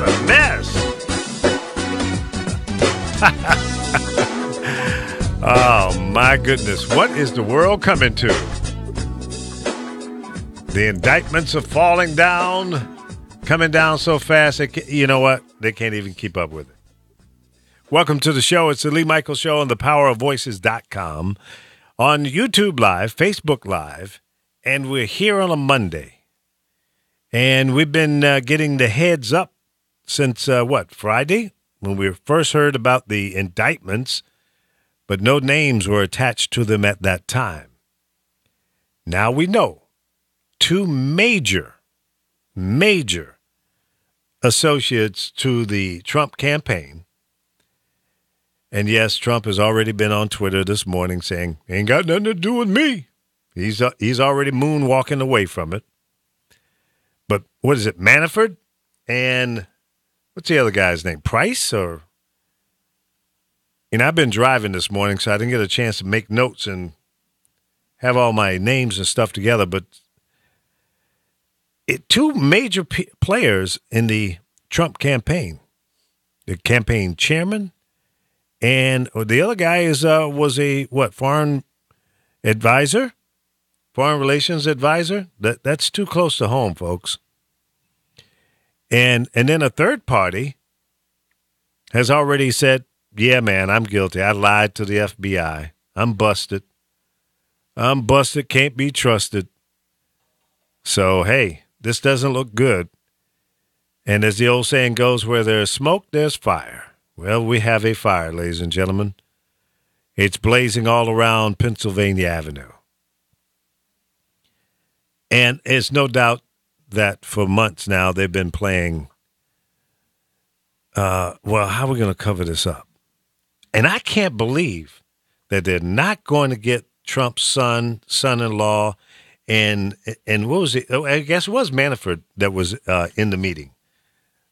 What a mess. Oh, my goodness. What is the world coming to? The indictments are falling down, coming down so fast. You know what? They can't even keep up with it. Welcome to the show. It's the Lee Michaels Show on thepowerofvoices.com, on YouTube Live, Facebook Live, and we're here on a Monday. And we've been getting the heads up since, Friday? When we first heard about the indictments, but no names were attached to them at that time. Now we know two major associates to the Trump campaign. And yes, Trump has already been on Twitter this morning saying, ain't got nothing to do with me. He's already moonwalking away from it. But what is it, Manafort? And what's the other guy's name? Price? Or, I've been driving this morning, so I didn't get a chance to make notes and have all my names and stuff together. But two major players in the Trump campaign, the campaign chairman, and the other guy was a foreign advisor, foreign relations advisor. That's too close to home, folks. And then a third party has already said, yeah, man, I'm guilty. I lied to the FBI. I'm busted. Can't be trusted. So, hey, this doesn't look good. And as the old saying goes, where there's smoke, there's fire. Well, we have a fire, ladies and gentlemen. It's blazing all around Pennsylvania Avenue. And it's no doubt that for months now they've been playing, how are we going to cover this up? And I can't believe that they're not going to get Trump's son-in-law, and what was it? I guess it was Manafort that was in the meeting.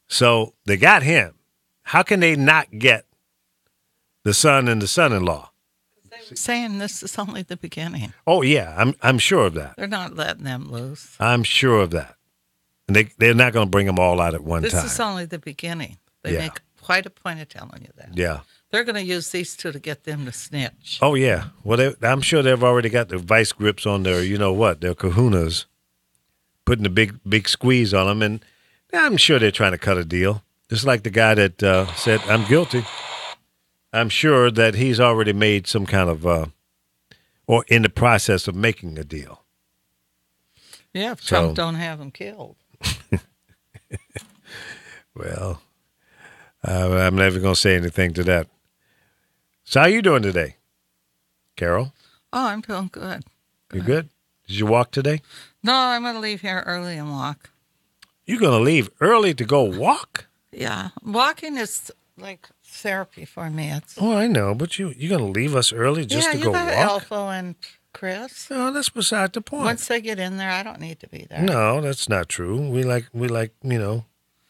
So they got him. How can they not get the son and the son-in-law? They were saying this is only the beginning. Oh yeah, I'm sure of that. They're not letting them loose. I'm sure of that. And they're not going to bring them all out at one time. This is only the beginning. They make quite a point of telling you that. Yeah. They're going to use these two to get them to snitch. Oh, yeah. Well, I'm sure they've already got their vice grips on their, their kahunas, putting the big squeeze on them. And I'm sure they're trying to cut a deal. Just like the guy that said, I'm guilty. I'm sure that he's already made some kind of, or in the process of making a deal. Yeah, if Trump don't have him killed. Well, I'm never going to say anything to that. So how you doing today, Carol? Oh, I'm doing good. You good? Did you walk today? No, I'm going to leave here early and walk. You're going to leave early to go walk? Yeah. Walking is like therapy for me. Oh, I know, but you're going to leave us early just to go walk? Yeah, you got Alpha and Chris. No, that's beside the point. Once they get in there, I don't need to be there. No, that's not true. We like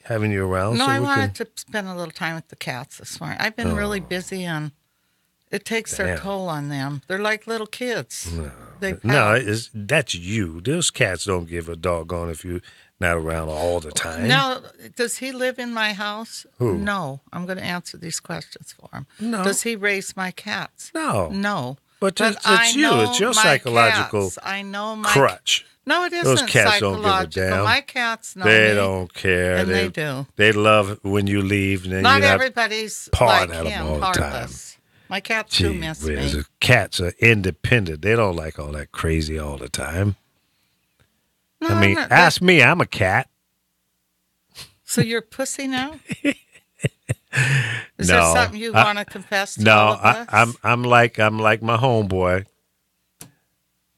having you around. No, so I wanted to spend a little time with the cats this morning. I've been really busy and it takes their toll on them. They're like little kids. That's you. Those cats don't give a doggone if you're not around all the time. Now, does he live in my house? Who? No. I'm going to answer these questions for him. No. Does he raise my cats? No. No. But it's you. It's your psychological cats. I know my crutch. No, it isn't. Those cats don't give a damn. My cats know They me, don't care. and they do. They love when you leave. And then Not you're everybody's pawing like at them him, all the heartless. My cats do miss me. The cats are independent. They don't like all that crazy all the time. No, I mean, ask me. I'm a cat. So you're a pussy now? Is there something you want to confess to all of us? I'm like my homeboy,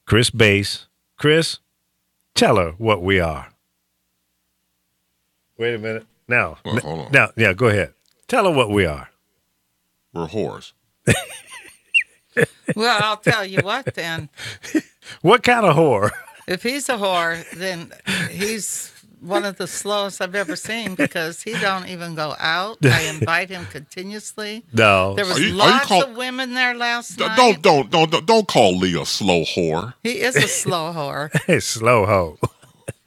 Chris Bass. Chris, tell her what we are. Wait a minute. Now, hold on. Now, yeah, go ahead. Tell her what we are. We're whores. Well, I'll tell you what then. What kind of whore? If he's a whore, then he's one of the slowest I've ever seen because he don't even go out. I invite him continuously. No. There was lots of women there last night. Don't call Lee a slow whore. He is a slow whore. Hey, slow hoe.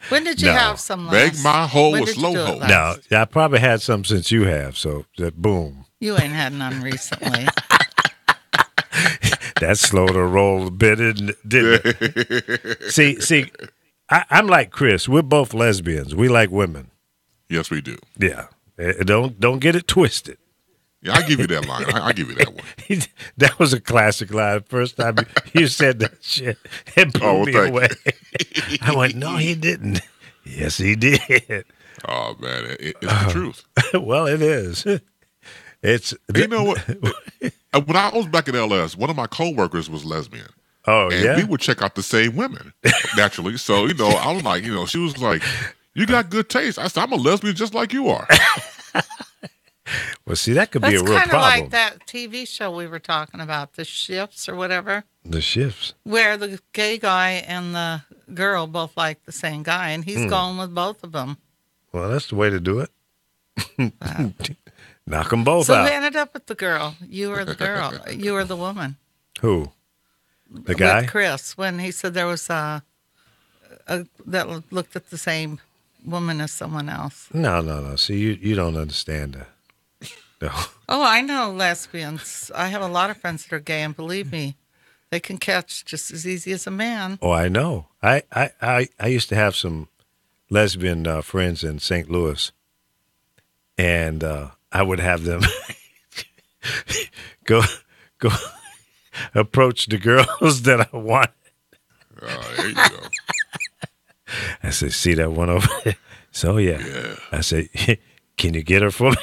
When did you No. have some Make last? my hole When a did you slow do it hole. last? No, I probably had some since you have. So that boom, You ain't had none recently. that slowed the roll a bit, didn't it? See, I'm like Chris. We're both lesbians. We like women. Yes, we do. Yeah, don't get it twisted. Yeah, I give you that line. I give you that one. That was a classic line. First time you said that shit, it blew Oh, well, me thank away. I went, no, he didn't. Yes, he did. Oh man, it's the truth. Well, it is. It's You know what? When I was back at LS, one of my coworkers was lesbian. Oh And yeah. we would check out the same women, naturally. So, I was like, she was like, you got good taste. I said, I'm a lesbian just like you are. Well, see, that could be That's a real kind of problem. like that TV show we were talking about, The Shifts or whatever, The shifts. where the gay guy and the girl both like the same guy, and he's going with both of them. Well, that's the way to do it. Knock them both So out. who ended up with the girl? You were the girl. You were the woman. Who? The guy? With Chris, when he said there was a that looked at the same woman as someone else. No. See, you don't understand that. No. Oh, I know lesbians. I have a lot of friends that are gay, and believe me, they can catch just as easy as a man. Oh, I know. I used to have some lesbian friends in St. Louis, and I would have them go approach the girls that I want. There you go. I said, "See that one over there?" So yeah. I said, "Can you get her for me?"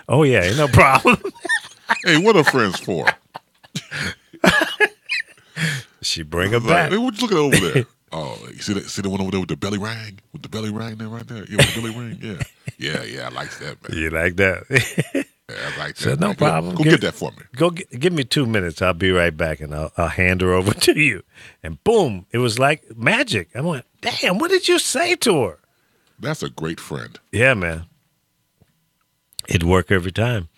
Oh yeah, ain't no problem. Hey, what are friends for? She bring her Like, back. hey, what you looking at over there? Oh, you see the one over there with the belly ring? With the belly ring there right there? Yeah, with the belly ring? Yeah. Yeah, I like that, man. You like that? Yeah, I like that. So no man. problem. Go get that for me. Give me 2 minutes. I'll be right back, and I'll hand her over to you. And boom, it was like magic. I went, damn, what did you say to her? That's a great friend. Yeah, man. It'd work every time.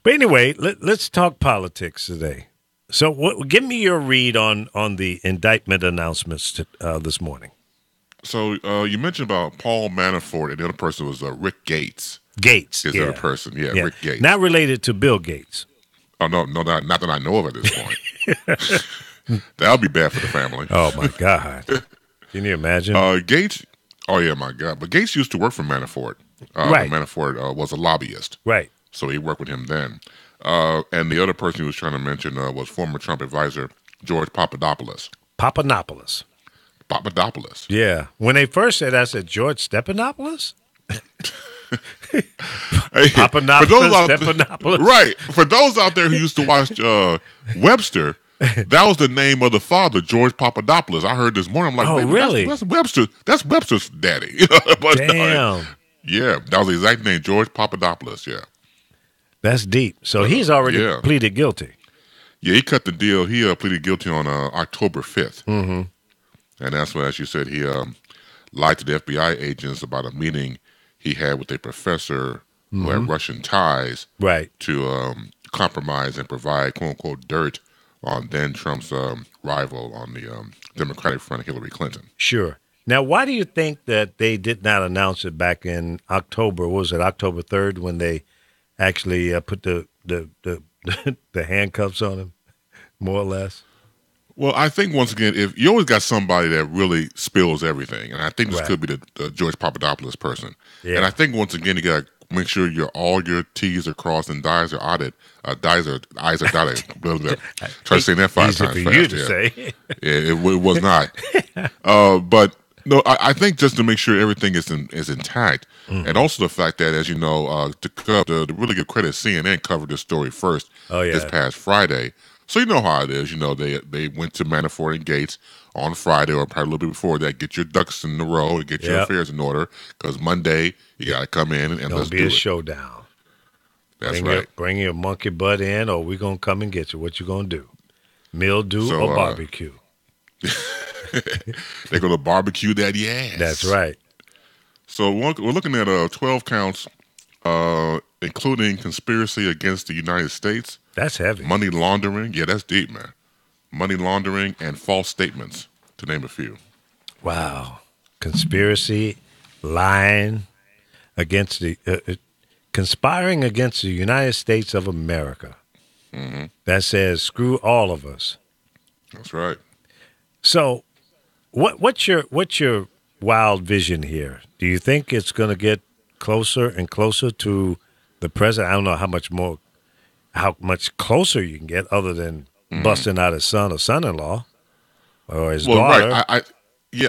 But anyway, let's talk politics today. So give me your read on the indictment announcements this morning. So you mentioned about Paul Manafort, and the other person was Rick Gates. Gates Is the other person? Yeah, Rick Gates. Not related to Bill Gates. Oh no, not that I know of at this point. That would be bad for the family. Oh, my God. Can you imagine? Gates. Oh yeah, my God. But Gates used to work for Manafort. Right. Manafort was a lobbyist, Right. so he worked with him then. And the other person he was trying to mention was former Trump advisor George Papadopoulos. Papadopoulos. Papadopoulos. Yeah. When they first said, I said, George Stephanopoulos? Hey, Papadopoulos, Stephanopoulos. right? For those out there who used to watch Webster, that was the name of the father, George Papadopoulos. I heard this morning. I'm like, Oh, wait, really? That's Webster. That's Webster's daddy. But, Damn. yeah, that was the exact name, George Papadopoulos. Yeah. That's deep. So he's already Yeah. pleaded guilty. Yeah, he cut the deal. He pleaded guilty on October 5th. Mm-hmm. And that's when, as you said, he lied to the FBI agents about a meeting he had with a professor who had Russian ties Right. to compromise and provide, quote-unquote, dirt on then Trump's rival on the Democratic front, Hillary Clinton. Sure. Now, why do you think that they did not announce it back in October? What was it, October 3rd, when they actually put the the handcuffs on him, more or less? Well, I think, once again, if you always got somebody that really spills everything, and I think this Right. could be the George Papadopoulos person. Yeah. And I think, once again, you got to make sure all your T's are crossed and I's are dotted. I's are dotted. Try to say that 5 Easy times for fast. you to yeah. say. Yeah, it was not. But no, I think just to make sure everything is intact, and also the fact that, as you know, to really give credit, CNN covered this story first Oh, yeah. this past Friday. So you know how it is. You know, they went to Manafort and Gates on Friday, or probably a little bit before that. Get your ducks in a row and get your Yep. affairs in order, because Monday you got to come in and Don't let's be do a it. showdown. That's right. Bring your monkey butt in, or we're going to come and get you. What you going to do? Mildew So, or barbecue? They're going to barbecue that ass. That's right. So we're looking at 12 counts, including conspiracy against the United States, That's heavy. money laundering. Yeah, that's deep, man. Money laundering and false statements, to name a few. Wow. Conspiracy lying against conspiring against the United States of America. Mm-hmm. That says screw all of us. That's right. So, what's your wild vision here? Do you think it's going to get closer and closer to the president? I don't know how much closer you can get, other than busting out his son or son-in-law or his daughter. Right.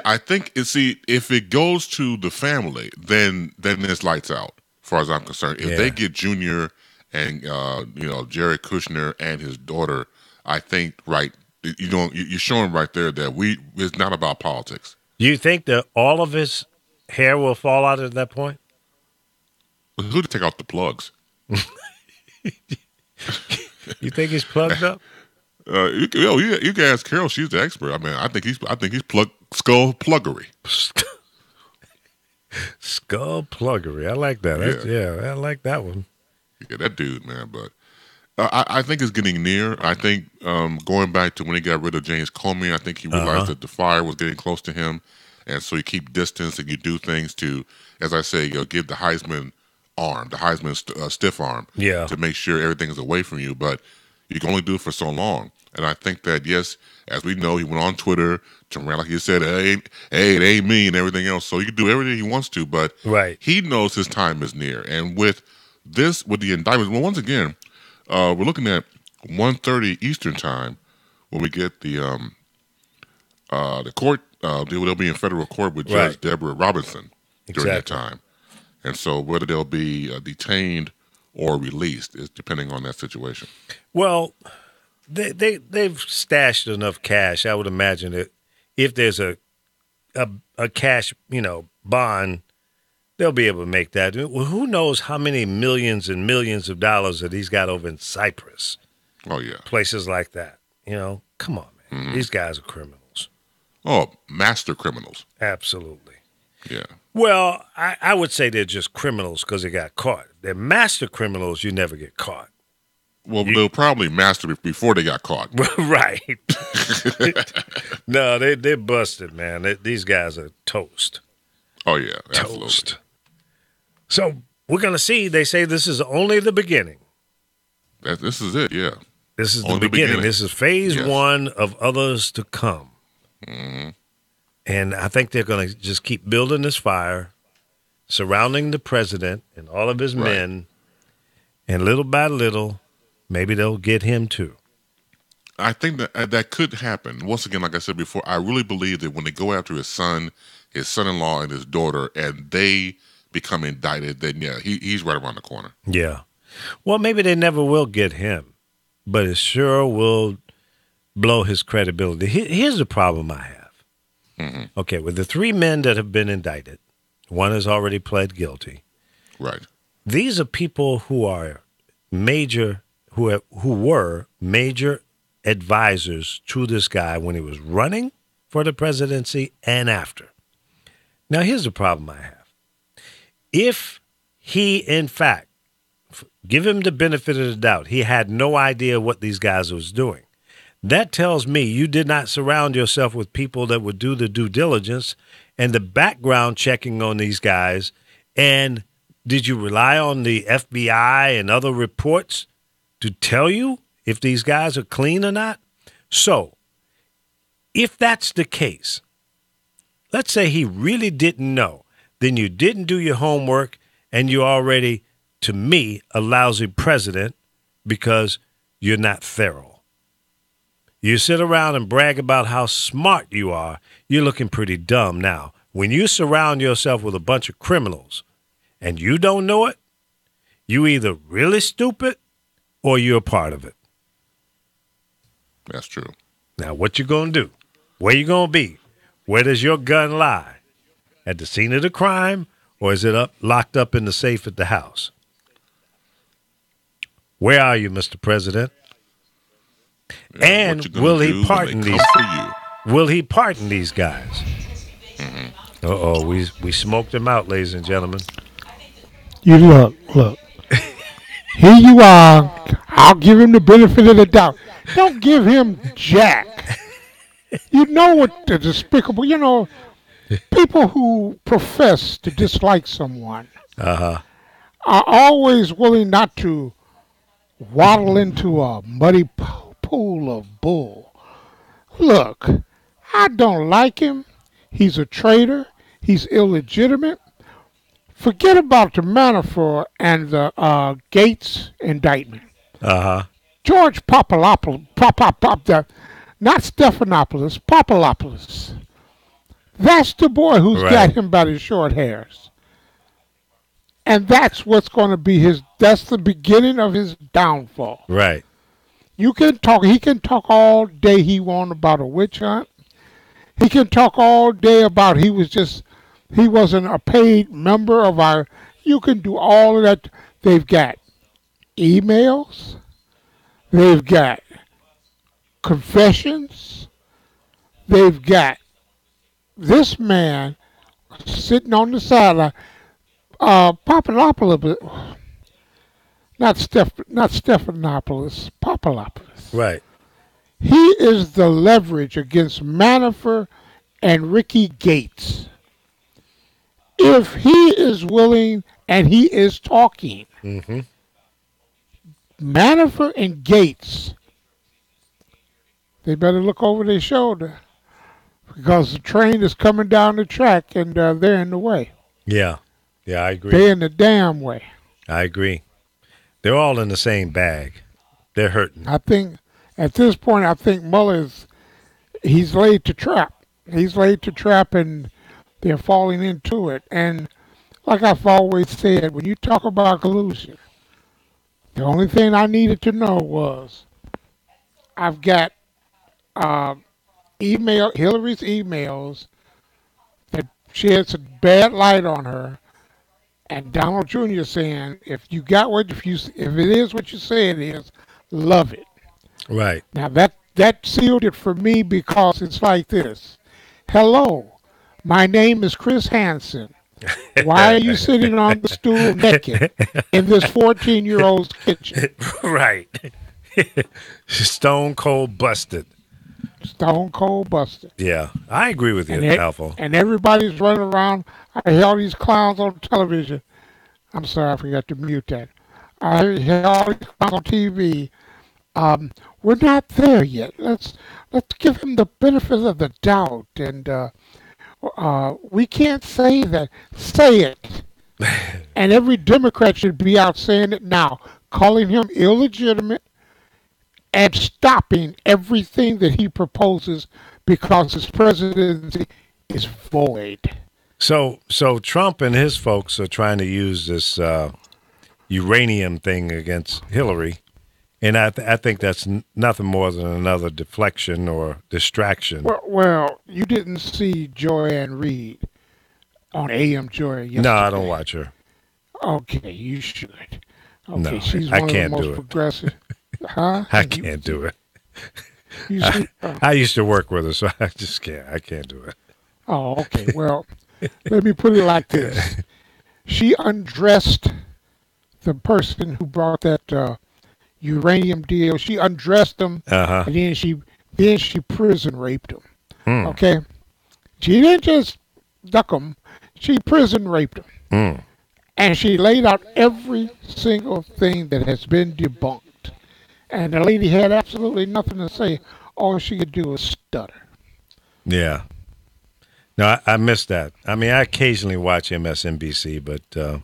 I think if it goes to the family, then it's lights out. As far as I'm concerned, if they get Junior and Jared Kushner and his daughter, I think you're showing right there that it's not about politics. You think that all of his hair will fall out at that point? Who to take out the plugs? You think he's plugged up? You can ask Carol. She's the expert. I mean, I think he's skull pluggery. Skull pluggery. I like that. I like that one. Yeah, that dude, man. But I think it's getting near. I think going back to when he got rid of James Comey, I think he realized that the fire was getting close to him, and so you keep distance and you do things to, as I say, give the Heisman arm, the Heisman stiff arm, to make sure everything is away from you. But you can only do it for so long. And I think that, yes, as we know, he went on Twitter to rant, like he said, hey, it ain't me and everything else. So he can do everything he wants to, but he knows his time is near. And with the indictments, well, once again, we're looking at 1:30 Eastern time when we get the court. They'll be in federal court with Judge Deborah Robinson during that time. And so whether they'll be detained or released is depending on that situation. Well, they've stashed enough cash. I would imagine that if there's a cash bond, they'll be able to make that. Well, who knows how many millions and millions of dollars that he's got over in Cyprus? Oh yeah, places like that. Come on, man. Mm-hmm. These guys are criminals. Oh, master criminals. Absolutely. Yeah. Well, I would say they're just criminals because they got caught. They're master criminals. You never get caught. Well, they'll probably master it before they got caught. Right. No, they're busted, man. These guys are toast. Oh, yeah, absolutely. Toast. So we're going to see. They say this is only the beginning. This is it, yeah. This is the beginning. This is phase one of others to come. Mm-hmm. And I think they're going to just keep building this fire, surrounding the president and all of his men, and little by little, maybe they'll get him too. I think that could happen. Once again, like I said before, I really believe that when they go after his son, his son-in-law, and his daughter, and they become indicted, then he's right around the corner. Yeah. Well, maybe they never will get him, but it sure will blow his credibility. Here's the problem I have. Mm-hmm. Okay, with the three men that have been indicted, one has already pled guilty. Right. These are people who are who were major advisors to this guy when he was running for the presidency and after. Now, here's the problem I have. If he, in fact, give him the benefit of the doubt, he had no idea what these guys was doing, that tells me you did not surround yourself with people that would do the due diligence and the background checking on these guys. And did you rely on the FBI and other reports to tell you if these guys are clean or not? So, if that's the case, let's say he really didn't know, then you didn't do your homework and you're already, to me, a lousy president because you're not thorough. You sit around and brag about how smart you are, you're looking pretty dumb now. When you surround yourself with a bunch of criminals and you don't know it, you either really stupid or you're a part of it. That's true. Now, what you going to do? Where you going to be? Where does your gun lie? At the scene of the crime, or is it locked up in the safe at the house? Where are you, Mr. President? And will he pardon these? Will he pardon these guys? Mm-hmm. Uh-oh, we smoked him out, ladies and gentlemen. You look. Here you are. I'll give him the benefit of the doubt. Don't give him jack. You know what the despicable, people who profess to dislike someone Uh-huh. are always willing not to waddle into a muddy pool of bull. Look, I don't like him. He's a traitor. He's illegitimate. Forget about the Manafort and the Gates indictment. Uh-huh. George Papadopoulos, not Stephanopoulos, Papadopoulos. That's the boy who's Right. got him by the short hairs. And that's what's going to be that's the beginning of his downfall. Right. He can talk all day he want about a witch hunt. He can talk all day about he wasn't a paid member of our, you can do all of that. They've got emails. They've got confessions. They've got this man sitting on the sideline. Papadopoulos, not Stephanopoulos, Papadopoulos. Right. He is the leverage against Manafort and Ricky Gates. If he is willing and he is talking, Mm-hmm. Manafort and Gates, they better look over their shoulder because the train is coming down the track and they're in the way. Yeah. Yeah, I agree. They're in the damn way. I agree. They're all in the same bag. They're hurting. I think at this point, I think Mueller's he's laid to trap. He's laid to trap, and they're falling into it. And like I've always said, when you talk about collusion, the only thing I needed to know was I've got Hillary's emails that shed some bad light on her, and Donald Jr. saying, if it is what you say it is, love it. Right. Now that sealed it for me because it's like this. Hello, my name is Chris Hansen. Why are you sitting on the stool naked in this 14-year-old's kitchen? Right. Stone cold busted. Stone cold busted. Yeah. I agree with you, Alpha. And everybody's running around. I hear all these clowns on television. I'm sorry, I forgot to mute that. I hear all these clowns on TV. We're not there yet. Let's give him the benefit of the doubt, and we can't say that. Say it. And every Democrat should be out saying it now, calling him illegitimate and stopping everything that he proposes because his presidency is void. So Trump and his folks are trying to use this uranium thing against Hillary, and I think that's nothing more than another deflection or distraction. Well, you didn't see Joanne Reed on AM Joy yesterday. No, I don't watch her. Okay, you should. Okay, No, she's I one can't of the do most it. progressive. Huh? I can't do it. You see, I used to work with her, so I just can't. I can't do it. oh, okay. Well, let me put it like this. She undressed the person who brought that uranium deal. She undressed him, Uh-huh. and then she prison raped him. Hmm. Okay, she didn't just duck him; she prison raped him, Mm. and she laid out every single thing that has been debunked. And the lady had absolutely nothing to say. All she could do was stutter. Yeah. No, I missed that. I mean, I occasionally watch MSNBC, but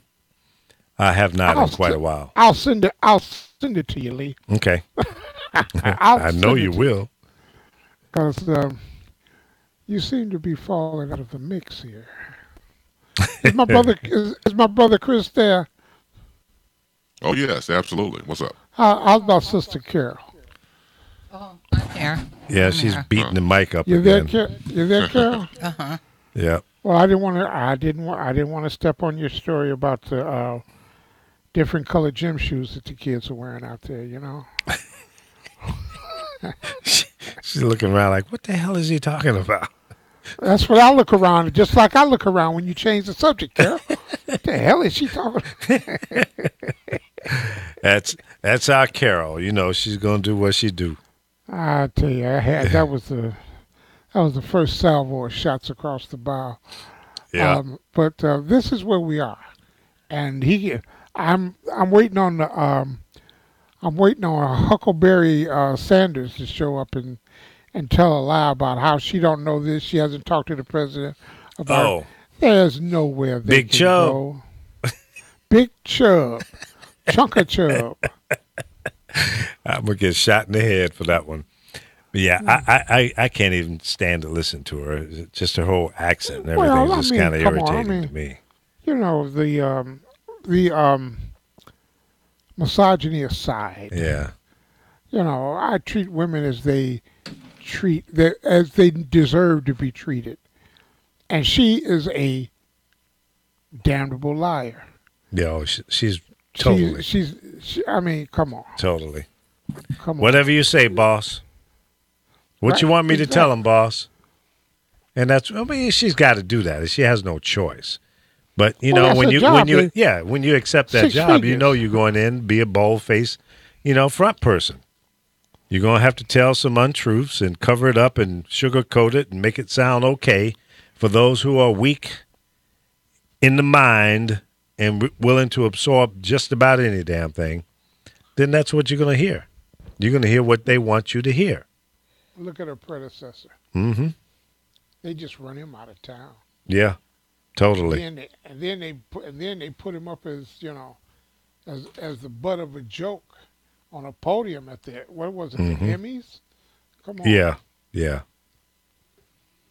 I have not in quite a while. I'll send it to you, Lee. Okay. I know you will. Because you seem to be falling out of the mix here. Is my brother Chris there? Oh yes, absolutely. What's up? How's about Sister Carol? Oh, I'm here. Yeah, she's beating the mic up You there, again. You there, Carol? Uh-huh. Yeah. Well, I didn't want to step on your story about the different colored gym shoes that the kids are wearing out there. You know. She's looking around like, what the hell is he talking about? That's what I look around, just like I look around when you change the subject, Carol. What the hell is she talking? That's our Carol. You know, she's gonna do what she do. I tell you, that was That was the first salvo of shots across the bow. Yeah. But this is where we are, and I'm waiting on the I'm waiting on Huckleberry Sanders to show up and tell a lie about how she don't know this. She hasn't talked to the president about. Oh. There's nowhere they Big can Chub. go. Big Chub, Chunk of Chub. I'm gonna get shot in the head for that one. But yeah, I can't even stand to listen to her. Just her whole accent and everything Well, I is just mean, kind of come on, irritating I mean, to me. You know the misogyny aside. Yeah. You know, I treat women as they deserve to be treated, and she is a damnable liar. Yeah, she's totally. I mean, come on. Totally. Come on. Whatever you say, boss. What Right, you want me to tell exactly. him, boss? And I mean, she's got to do that. She has no choice. But you Well, know, that's when her you job, when you accept that 6 job, you figures. know you're going in, be a bold face, front person. You're going to have to tell some untruths and cover it up and sugarcoat it and make it sound okay for those who are weak in the mind and willing to absorb just about any damn thing. Then that's what you're going to hear. You're going to hear what they want you to hear. Look at her predecessor. Mm-hmm. They just run him out of town. Yeah, totally. And then they put him up as as the butt of a joke on a podium at the what was it, the Emmys? Come on. Yeah, yeah.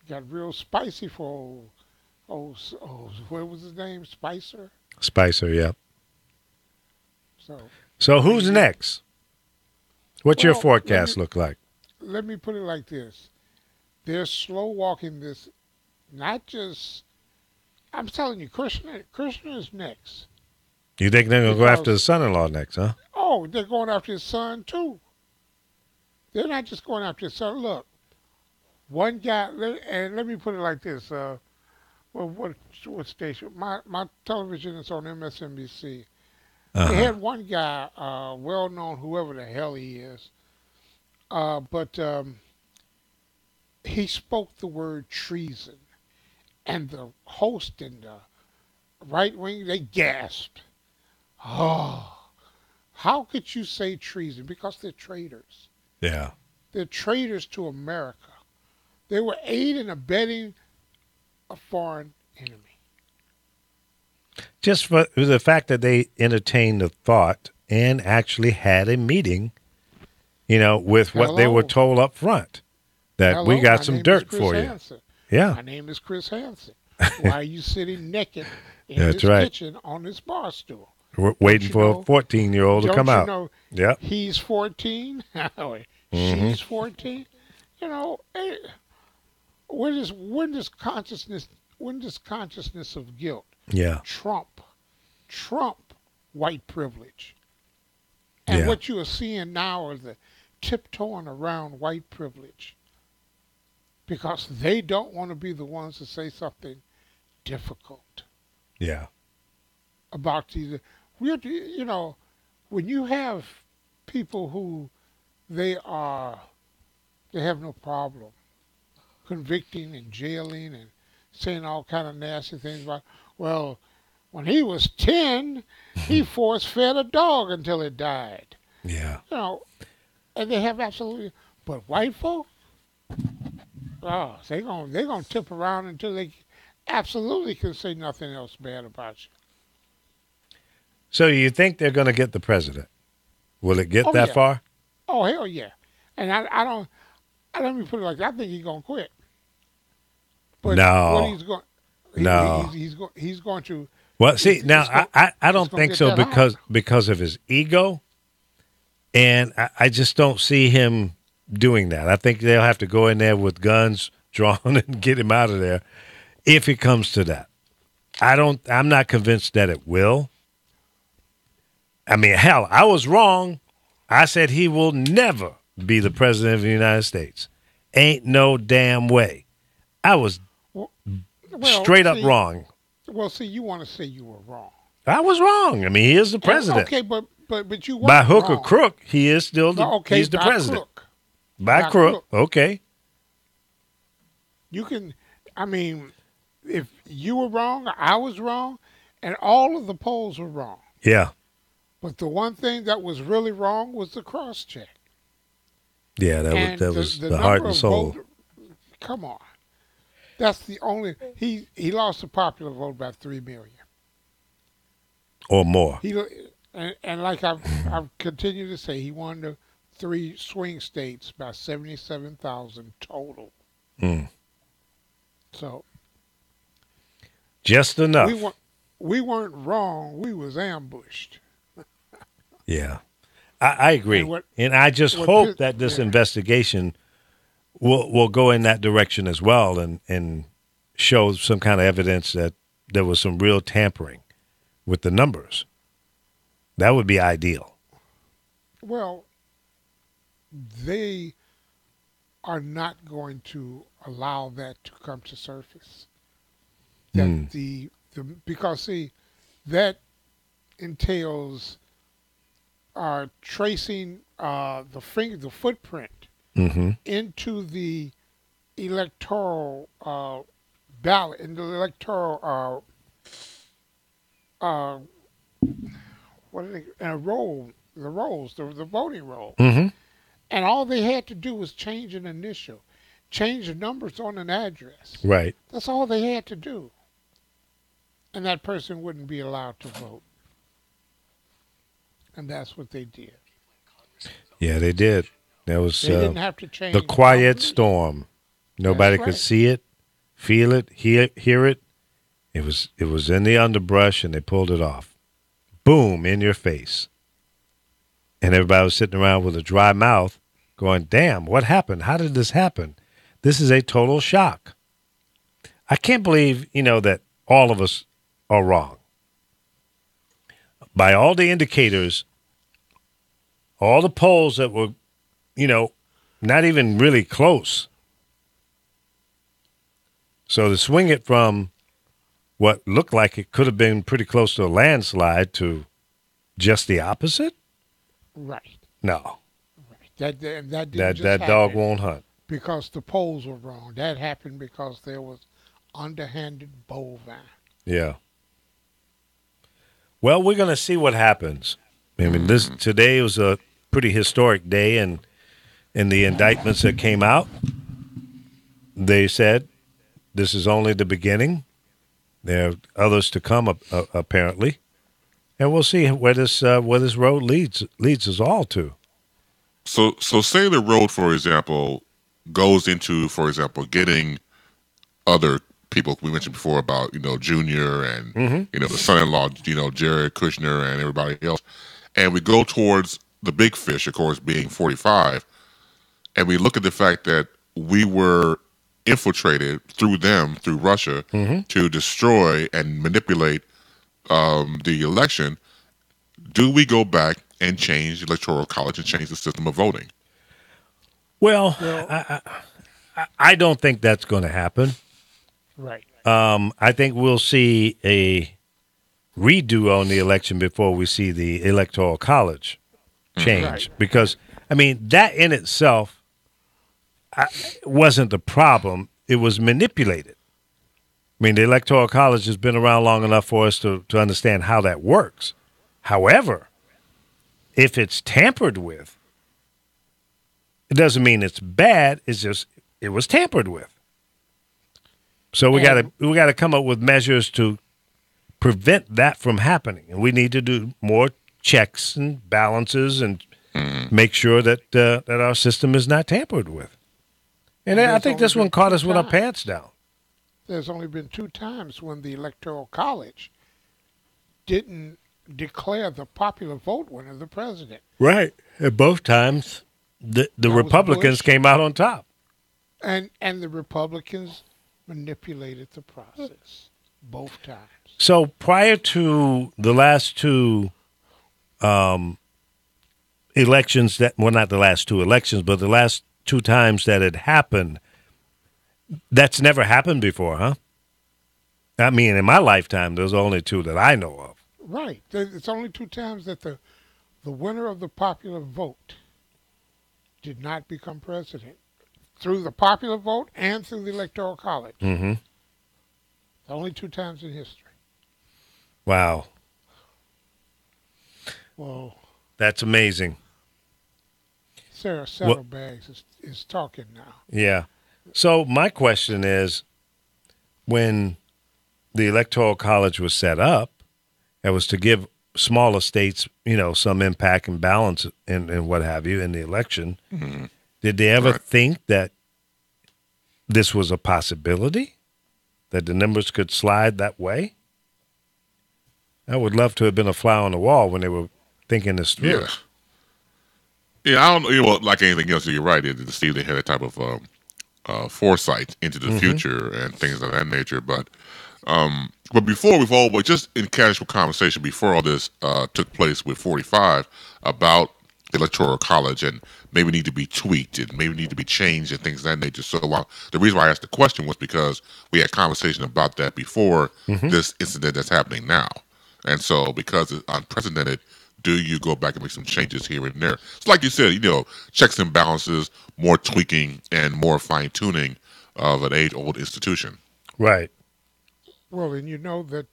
Got real spicy for old what was his name? Spicer. Spicer, yeah. So who's next? What's your Well, forecast look like? let me put it like this. They're slow walking this, not just, I'm telling you, Krishna is next. You think they're going to go after the Because- son-in-law next, huh? Oh, they're going after his son too. They're not just going after his son. Look, one guy, and let me put it like this. Well, what station? My television is on MSNBC. Uh-huh. They had one guy, well known, whoever the hell he is, but he spoke the word treason, and the host and the right wing, they gasped. Oh, how could you say treason? Because they're traitors. Yeah. They're traitors to America. They were aiding and abetting a foreign enemy. Just for the fact that they entertained the thought and actually had a meeting, with what they were Hello. told up front, that we Hello, got my some name is dirt Chris for you. Hansen. Yeah. My name is Chris Hansen. Why are you sitting naked in That's this right. kitchen on this bar stool? We're waiting you for know- a 14-year-old to Don't come you out. know Yeah. he's 14? Mm-hmm. She's 14? When does consciousness of guilt Yeah. trump white privilege? And Yeah. what you are seeing now is the tiptoeing around white privilege because they don't want to be the ones to say something difficult Yeah. about these. When you have people who they have no problem convicting and jailing and saying all kind of nasty things about, well, when he was 10, he force-fed a dog until it died. Yeah. And they have absolutely, but white folk, oh, they're gonna tip around until they absolutely can say nothing else bad about you. So you think they're going to get the president? Will it get Oh, that yeah. far? Oh hell yeah! And I don't. Let me put it like that. I think he's gonna quit. But No. what he's going, No. he's going to. Well, see, It's now gonna- I don't it's gonna think get so that high. because of his ego, and I just don't see him doing that. I think they'll have to go in there with guns drawn and get him out of there if it comes to that. I'm not convinced that it will. I mean, hell, I was wrong. I said he will never be the president of the United States. Ain't no damn way. I was Well, straight up see- wrong. Well, see, you want to say you were wrong. I was wrong. I mean, he is the president. Okay, but you By weren't hook or wrong. crook, he is still No, okay, he's the by president. crook. By By crook, crook. okay. You can, I mean, if you were wrong, I was wrong, and all of the polls were wrong. Yeah. But the one thing that was really wrong was the cross check. Yeah, And that was the the heart number and of soul. vote, come on. That's the only, he lost the popular vote by 3 million. Or more. And like I've continued to say, he won the 3 swing states by 77,000 total. Mm. So Just enough. we weren't wrong. We was ambushed. Yeah. I agree. And I just hope that this investigation will go in that direction as well and show some kind of evidence that there was some real tampering with the numbers. That would be ideal. Well, they are not going to allow that to come to surface. That because see, that entails tracing the footprint into the electoral ballot, in the electoral what are they roll, the rolls, the voting roll. Mm-hmm. And all they had to do was change an initial, change the numbers on an address. Right. That's all they had to do. And that person wouldn't be allowed to vote. And that's what they did. Yeah, they did. That was They didn't have to change the quiet numbers. storm. Nobody could right. see it, feel it, hear it. It was in the underbrush, and they pulled it off. Boom, in your face. And everybody was sitting around with a dry mouth going, damn, what happened? How did this happen? This is a total shock. I can't believe, that all of us are wrong. By all the indicators, all the polls that were, not even really close. So to swing it from what looked like it could have been pretty close to a landslide to just the opposite? Right. No. That didn't That just dog happen won't hunt. because the polls were wrong. That happened because there was underhanded bovine. Yeah. Well, we're going to see what happens. I mean, today was a pretty historic day, and in the indictments that came out, they said this is only the beginning. There are others to come, apparently, and we'll see where this road leads us all to. So say the road, for example, goes into, for example, getting other people we mentioned before about, Junior and, the son-in-law, Jared Kushner and everybody else. And we go towards the big fish, of course, being 45. And we look at the fact that we were infiltrated through them, through Russia, to destroy and manipulate the election. Do we go back and change the Electoral College and change the system of voting? Well, I don't think that's going to happen. Right. I think we'll see a redo on the election before we see the Electoral College change. Right. Because, that in itself wasn't the problem. It was manipulated. The Electoral College has been around long enough for us to understand how that works. However, if it's tampered with, it doesn't mean it's bad. It's just it was tampered with. So we got to come up with measures to prevent that from happening, and we need to do more checks and balances and make sure that that our system is not tampered with. And I think this one caught us with our pants down. There's only been 2 times when the Electoral College didn't declare the popular vote winner the president. Right. At both times, the Republicans Bush. came out on top. And the Republicans manipulated the process both times. So prior to the last 2 elections, not the last 2 elections, but the last 2 times that it happened, that's never happened before, huh? In my lifetime, there's only 2 that I know of. Right. It's only 2 times that the winner of the popular vote did not become president. through the popular vote and through the Electoral College. Mm-hmm. The only 2 times in history. Wow. Whoa. That's amazing. Sarah Saddlebags is talking now. Yeah. So my question is, when the Electoral College was set up, it was to give smaller states, some impact and balance and what have you in the election. Mm-hmm. Did they ever Right. think that this was a possibility, that the numbers could slide that way? I would love to have been a fly on the wall when they were thinking this through. Yeah. Yeah, I don't know. Like anything else, you're right. To see they had that type of foresight into the future and things of that nature. But before we've always, just in casual conversation, before all this took place with 45 about the Electoral College and maybe need to be tweaked and maybe need to be changed and things of that nature. So the reason why I asked the question was because we had conversation about that before this incident that's happening now. And so because it's unprecedented, do you go back and make some changes here and there? So like you said, checks and balances, more tweaking and more fine tuning of an age-old institution. Right. Well, and you know that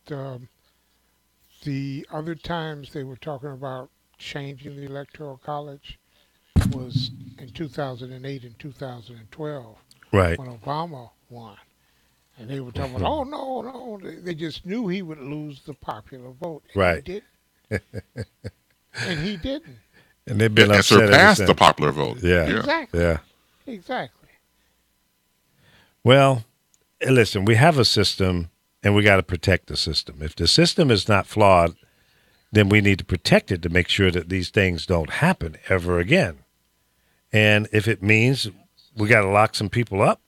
the other times they were talking about changing the Electoral College was in 2008 and 2012 Right. when Obama won. And they were talking about, oh, no. They just knew he would lose the popular vote. And Right. He didn't. And he didn't. And they've been And upset ever surpassed the since. popular vote. Yeah. Exactly. Yeah. Exactly. Well, listen, we have a system, and we got to protect the system. If the system is not flawed, then we need to protect it to make sure that these things don't happen ever again. And if it means we got to lock some people up,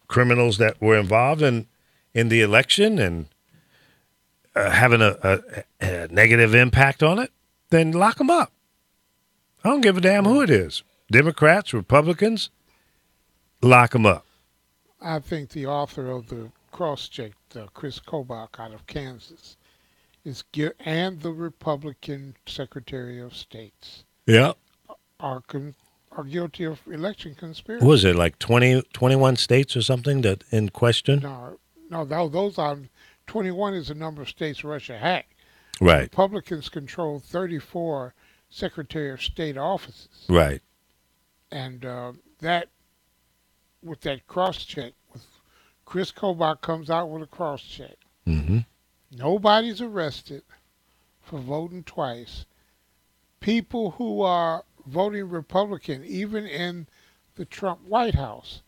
criminals that were involved in the election and having a negative impact on it, then lock them up. I don't give a damn who it is. Democrats, Republicans, lock them up. I think the author of the cross-check, Chris Kobach out of Kansas, and the Republican Secretary of States Yeah. are guilty of election conspiracy. Was it like 21 states or something that in question? No, those are 21 is the number of states Russia hacked. Right, Republicans control 34 Secretary of State offices, right. and that with that cross-check, with Chris Kobach comes out with a cross-check. Mm-hmm. Nobody's arrested for voting twice. People who are voting Republican, even in the Trump White House,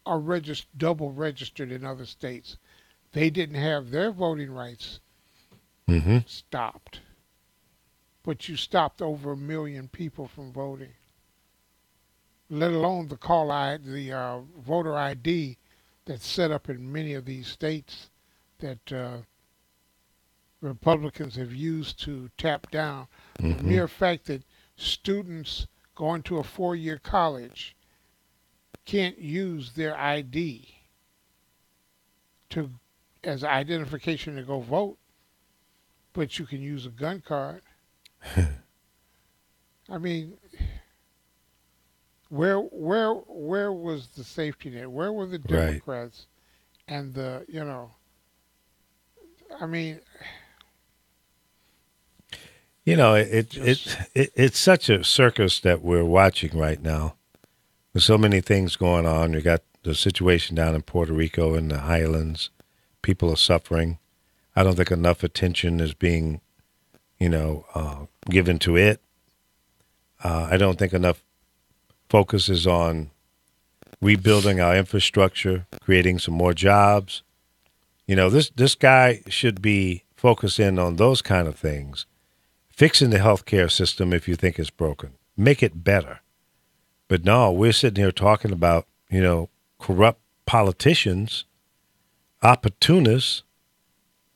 are double registered in other states. They didn't have their voting rights stopped. But you stopped over 1 million people from voting, let alone the voter ID that's set up in many of these states that Republicans have used to tap down. The mere fact that students going to a 4-year college can't use their ID as identification to go vote, but you can use a gun card. I mean, where was the safety net? Where were the Democrats and I mean, it's such a circus that we're watching right now. There's so many things going on. You got the situation down in Puerto Rico in the Highlands. People are suffering. I don't think enough attention is being, given to it. I don't think enough focus is on rebuilding our infrastructure, creating some more jobs. This guy should be focusing on those kind of things. Fixing the healthcare system if you think it's broken. Make it better. But no, we're sitting here talking about, corrupt politicians, opportunists,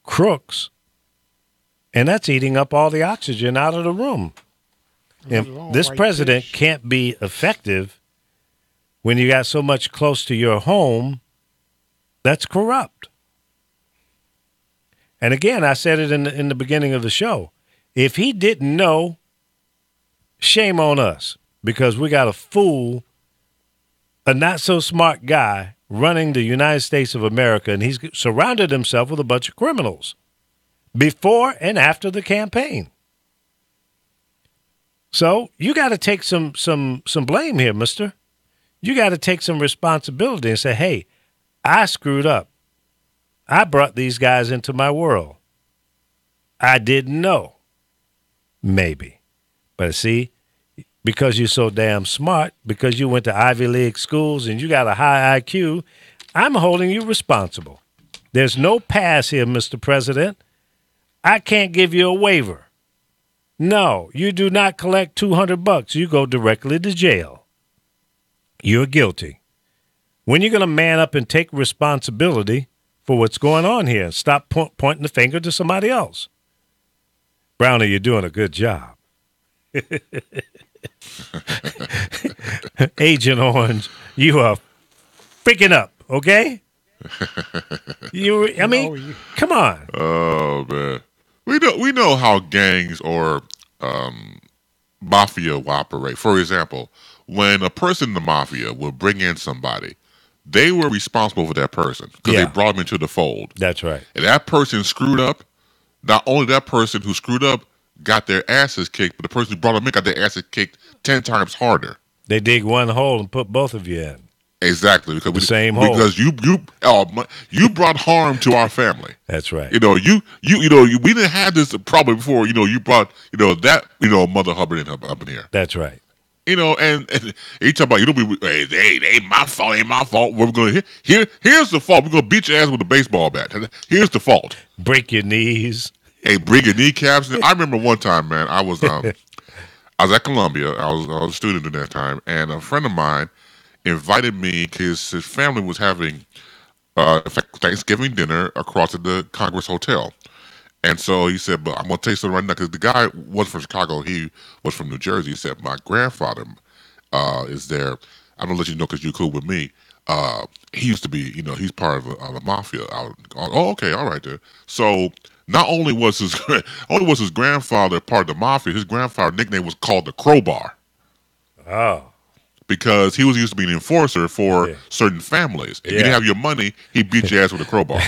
crooks, and that's eating up all the oxygen out of the room. And this president can't be effective when you got so much close to your home that's corrupt. And again, I said it in the beginning of the show. If he didn't know, shame on us, because we got a fool a not so smart guy running the United States of America, and he's surrounded himself with a bunch of criminals before and after the campaign. So you got to take some blame here, mister. You got to take some responsibility and say, hey, I screwed up. I brought these guys into my world. I didn't know. Maybe. But see, because you're so damn smart, because you went to Ivy League schools and you got a high IQ, I'm holding you responsible. There's no pass here, Mr. President. I can't give you a waiver. No, you do not collect $200. You go directly to jail. You're guilty. When you're going to man up and take responsibility for what's going on here and stop pointing the finger to somebody else? Brownie, you're doing a good job. Agent Orange, you are freaking up, okay? Come on. Oh man, we know how gangs or mafia will operate. For example, when a person in the mafia will bring in somebody, they were responsible for that person because they brought him into the fold. That's right. And that person screwed up. Not only that person who screwed up got their asses kicked, but the person who brought them in got their asses kicked 10 times harder. They dig one hole and put both of you in. Exactly, because same hole. Because you brought harm to our family. That's right. We didn't have this problem before. You brought that Mother Hubbard up in here. That's right. And you talk about hey, ain't my fault. We're gonna here's the fault. We're gonna beat your ass with a baseball bat. Here's the fault. Break your knees. Hey, break your kneecaps. I remember one time, man. I was at Columbia. I was a student at that time, and a friend of mine invited me because his family was having Thanksgiving dinner across at the Congress Hotel. And so he said, but I'm going to tell you something right now, because the guy wasn't from Chicago. He was from New Jersey. He said, my grandfather is there. I'm going to let you know because you're cool with me. He used to be, he's part of the mafia. Okay, all right there. So not only was his grandfather part of the mafia, his grandfather's nickname was called the Crowbar. Oh. Because he was used to be an enforcer for certain families. If you didn't have your money, he beat your ass with a crowbar.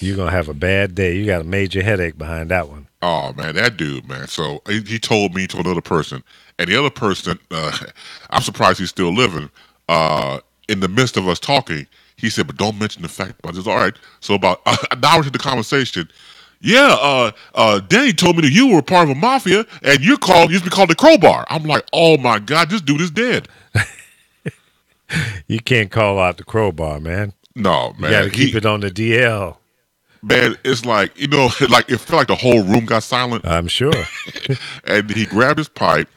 You're going to have a bad day. You got a major headache behind that one. Oh, man, that dude, man. So he told another person. And the other person, I'm surprised he's still living. In the midst of us talking, he said, but don't mention the fact about this. All right. So about an hour into the conversation, Danny told me that you were part of a mafia and you used to be called the Crowbar. I'm like, oh, my God, this dude is dead. You can't call out the Crowbar, man. No, man. You got to keep it on the DL. Man, it's like, like it felt like the whole room got silent. I'm sure. And he grabbed his pipe.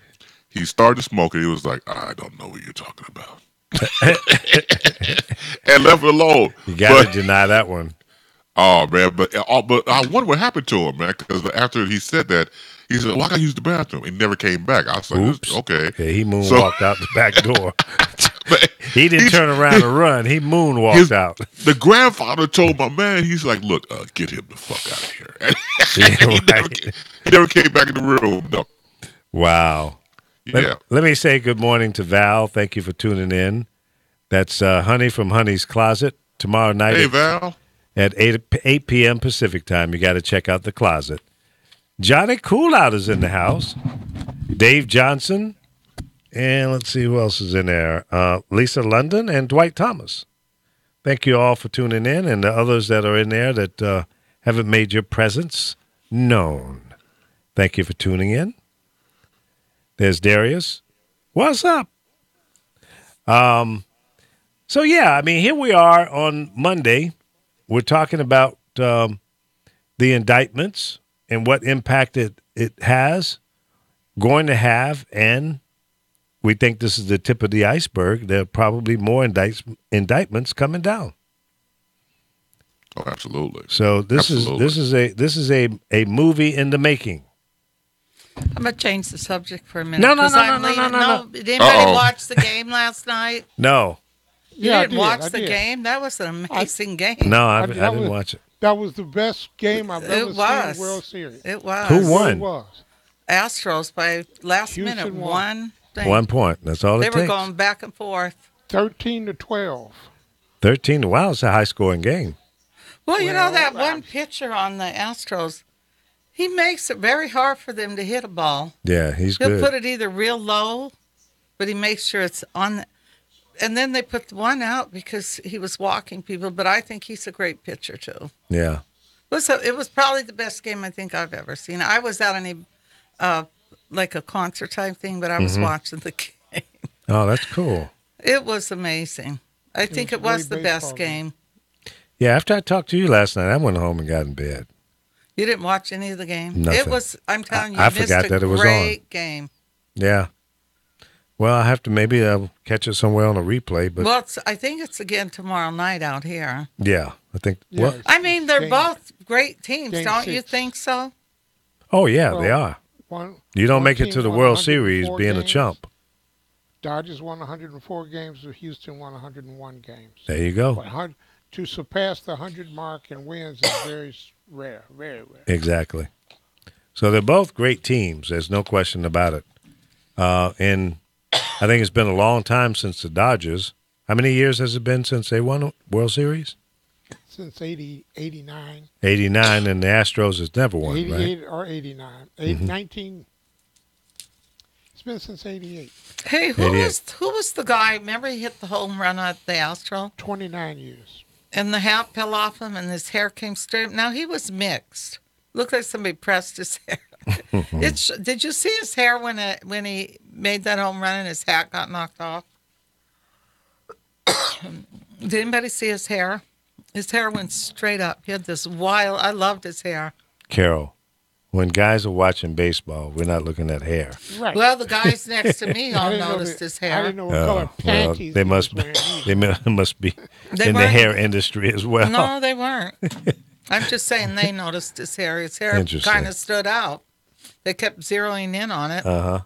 He started smoking. He was like, I don't know what you're talking about. And left it alone. You got to deny that one. Oh, man. But I wonder what happened to him, man, because after he said that, he said, well, I got to use the bathroom. He never came back. I was like, oops. Okay. Yeah, he moonwalked out the back door. He didn't turn around and run. He moonwalked out. The grandfather told my man, he's like, look, get him the fuck out of here. He never came back in the room. No. Wow. Yeah. Let me say good morning to Val. Thank you for tuning in. That's Honey from Honey's Closet tomorrow night. Hey, Val. At 8 p.m. Pacific time. You got to check out the closet. Johnny Coolout is in the house. Dave Johnson. And let's see who else is in there. Lisa London and Dwight Thomas. Thank you all for tuning in, and the others that are in there that haven't made your presence known. Thank you for tuning in. There's Darius. What's up? So, here we are on Monday. We're talking about the indictments and what impact it has, going to have, and we think this is the tip of the iceberg. There are probably more indictments coming down. Oh, absolutely. So this is a movie in the making. I'm gonna change the subject for a minute. No. Did anybody watch the game last night? No. You didn't watch the game? That was an amazing game. No, I didn't watch it. That was the best game I've ever seen in the World Series. It was. Who won? It was. Astros by last minute won. thing. 1 point. That's all They it were takes. going back and forth. 13-12. 13. Wow, it's a high-scoring game. Well, you know that Well, one pitcher on the Astros, he makes it very hard for them to hit a ball. Yeah, he's He'll good. put it either real low, but he makes sure it's on. And then they put one out because he was walking people. But I think he's a great pitcher too. Yeah. It was probably the best game I think I've ever seen. I was at like a concert type thing, but I was watching the game. Oh, that's cool. It was amazing. I think it was the best game. Yeah, after I talked to you last night, I went home and got in bed. You didn't watch any of the game? Nothing. It was, I'm telling you, I you missed forgot a that it was on. great game. Yeah. Well, I have to maybe catch it somewhere on a replay, but Well, I think it's again tomorrow night out here. yeah, I think. Yeah, Well, it's I mean, they're game- both great teams, game don't you 6. think so? oh yeah, Well, they are. One, You don't one make it team to the won World 104 Series being a games. chump. Dodgers won 104 games. Houston won 101 games. There you go. But to surpass the 100 mark in wins is very rare, very rare. Exactly. So they're both great teams. There's no question about it. And I think it's been a long time since the Dodgers. How many years has it been since they won a World Series? Since 89, 89, and the Astros has never won, 88 right? or 89, 19. It's been since 88. Hey, 88. who was the guy? Remember he hit the home run at the Astro? 29 years. And the hat fell off him and his hair came straight. Now, he was mixed. Looked like somebody pressed his hair. Did you see his hair when he made that home run and his hat got knocked off? Did anybody see his hair? His hair went straight up. He had this wild, I loved his hair. Carol, when guys are watching baseball, we're not looking at hair. Right. Well, the guys next to me I all didn't know noticed that- his I hair. didn't know what color well, panties they he must was be, wearing either. they must be They in the weren't- hair industry as well. No, they weren't. I'm just saying they noticed his hair. His hair Interesting. kind of stood out. They kept zeroing in on it. No,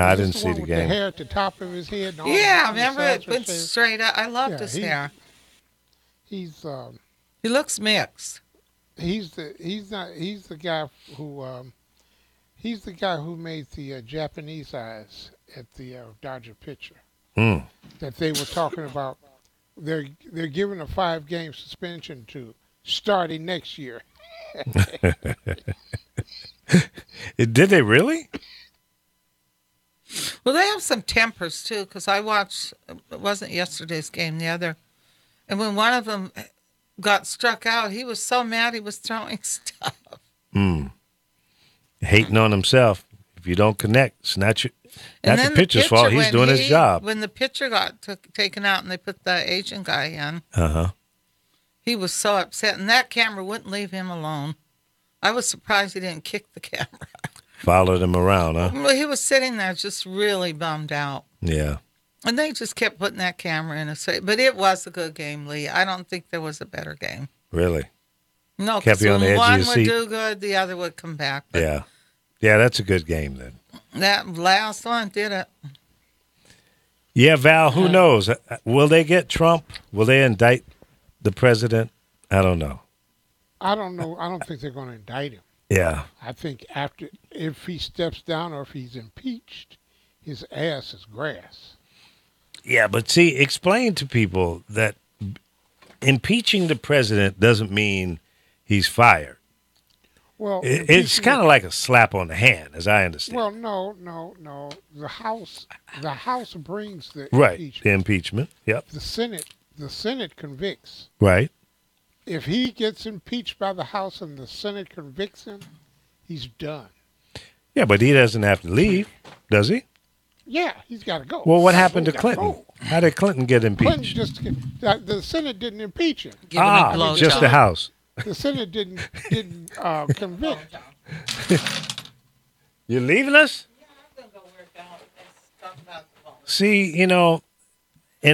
I Is didn't this see one the with game. The hair at the top of his head. And all Yeah, the remember sides it of went his head? straight up. I loved Yeah, his he- hair. He's He looks mixed. he's the guy who made the Japanese eyes at the Dodger pitcher Hmm. that they were talking about. They're giving a 5-game suspension to starting next year. Did they really? Well, they have some tempers too, because I watched. It wasn't yesterday's game, the other. And when one of them got struck out, he was so mad he was throwing stuff. Hating on himself. If you don't connect, it's not the pitcher's fault. He's when doing his job. When the pitcher got taken out and they put the Asian guy in, Uh-huh. he was so upset, and that camera wouldn't leave him alone. I was surprised he didn't kick the camera. Followed him around, huh? Well, he was sitting there just really bummed out. Yeah. And they just kept putting that camera in his face. But it was a good game, Lee. I don't think there was a better game. Really? No, Kept because you on the when edge of one your would seat. do good, the other would come back. But Yeah. Yeah, that's a good game then. that last one did it. Yeah, Val, who knows? Will they get Trump? Will they indict the president? I don't know. I don't know. I don't think they're going to indict him. Yeah. I think if he steps down or if he's impeached, his ass is grass. Yeah, but see, explain to people that impeaching the president doesn't mean he's fired. Well, It's impeachment- kind of like a slap on the hand, as I understand. Well, no. The House brings the Right, impeachment. the impeachment. Yep. The Senate convicts. Right. If he gets impeached by the House and the Senate convicts him, he's done. Yeah, but he doesn't have to leave, does he? Yeah, he's got to go. Well, what happened to He's gotta Clinton? go. How did Clinton get Clinton impeached? just the Senate didn't impeach him. Give him a blow Just job. the House. The Senate didn't convict. You're leaving us? See, in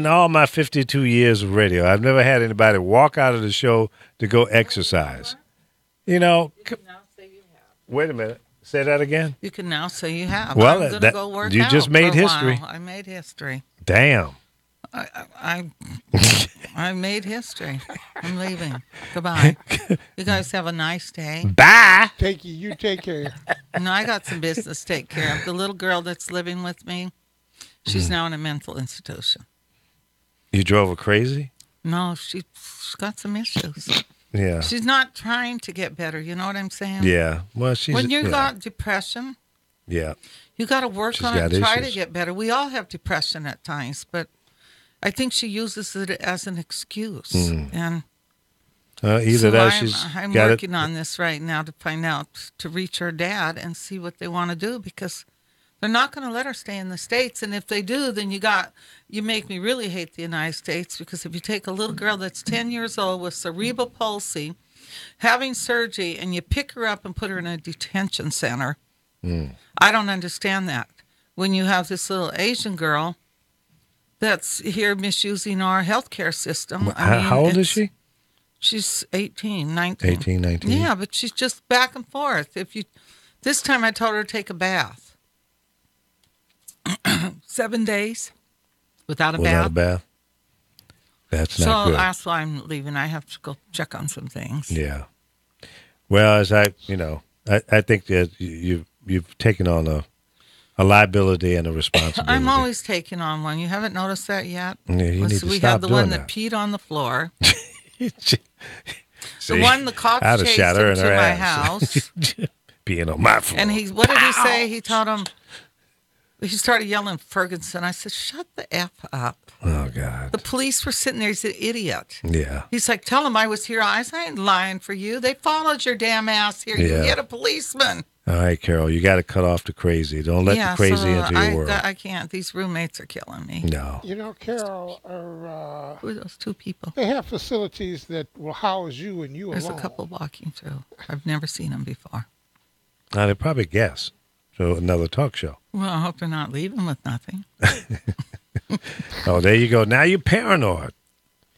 all my 52 years of radio, I've never had anybody walk out of the show to go exercise. Wait a minute. Say that again? You can now say you have. Well, I'm going to that- go work you out just for made a history. while. I made history. Damn. I made history. I'm leaving. Goodbye. You guys have a nice day. Bye. You take care. No, I got some business to take care of. The little girl that's living with me, she's now in a mental institution. You drove her crazy? No, she's got some issues. Yeah. She's not trying to get better. You know what I'm saying? Yeah. Well, she's When you yeah. got depression, Yeah. you got to work She's on it, got try issues. to get better. We all have depression at times, but I think she uses it as an excuse. And Either so that, she's I'm got working it. on this right now to find out, to reach her dad and see what they want to do, because they're not going to let her stay in the States. And if they do, then you make me really hate the United States, because if you take a little girl that's 10 years old with cerebral palsy, having surgery, and you pick her up and put her in a detention center, I don't understand that. When you have this little Asian girl that's here misusing our healthcare system. How old is she? She's 18, 19. 18, 19. Yeah, but she's just back and forth. This time I told her to take a bath. 7 days without a Without a bath. bath. That's So not good. that's why I'm leaving. I have to go check on some things. Yeah. Well, as I think that you've taken on a liability and a responsibility. I'm always taking on one. You haven't noticed that yet? Yeah, you need to we stop have the doing one that. that peed on the floor. See, The one the cops I'd have chased shot her him in to her my ass. house. Peeing on my floor. And what did he say? He told him, he started yelling Ferguson. I said, shut the F up. Oh, God. The police were sitting there. He's an idiot. Yeah. He's like, tell him I was here. I ain't lying for you. They followed your damn ass here. Yeah. You hit a policeman. All right, Carol, you got to cut off the crazy. Don't let the crazy into your world. I can't. These roommates are killing me. No. You know, Carol, Who are those two people? they have facilities that will house you and you There's alone. a couple walking through. I've never seen them before. Now, they probably guess. So another talk show. Well, I hope they're not leaving with nothing. Oh, there you go. Now you're paranoid.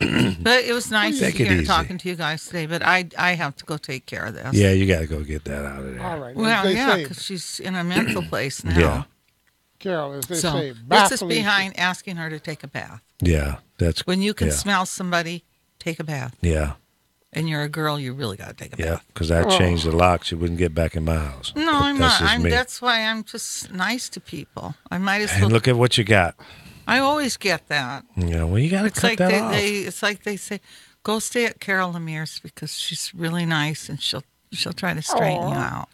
But it was nice Take it here easy. talking to you guys today. But I have to go take care of this. Yeah, you got to go get that out of there. All right. as Well, they yeah, say, because she's in a mental place now. Yeah. Carol, as they So say, this is baffling- behind asking her to take a bath. Yeah, that's When you can yeah. smell somebody, take a bath. Yeah, And you're a girl, you really got to take a yeah, bath. because I changed the lock. She wouldn't get back in my house. No, But I'm that's not. just me. That's why I'm just nice to people. I might as And well. look at what you got. I always get that. Yeah, well, you got to It's cut like that they, off. it's like they say, go stay at Carol Lemire's because she's really nice and she'll try to straighten you out.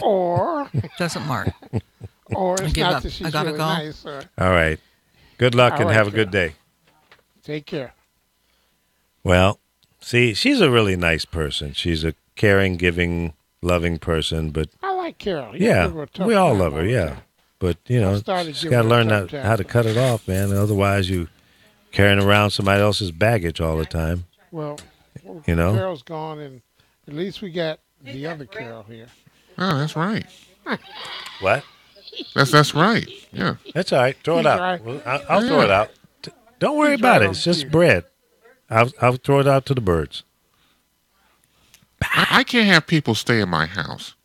Or, It doesn't work. it's give not up. that I she's gotta really go. nice. All right. Good luck All and right, have a good Carol. day. Take care. Well, see, she's a really nice person. She's a caring, giving, loving person. But I like Carol. You yeah, give her a tough we all time love her. all the Yeah, time. but you know, started she's giving got to her a learn tough how to cut it off, man. Otherwise, you carrying around somebody else's baggage all the time. Well, You know? Carol's gone, and at least we got the other Carol here. Oh, that's right. What? That's right. Yeah. That's all right. Throw it He's out. right. Well, I'll throw it out. Don't worry He's about right it. on It's just cue. bread. I'll throw it out to the birds. I can't have people stay in my house.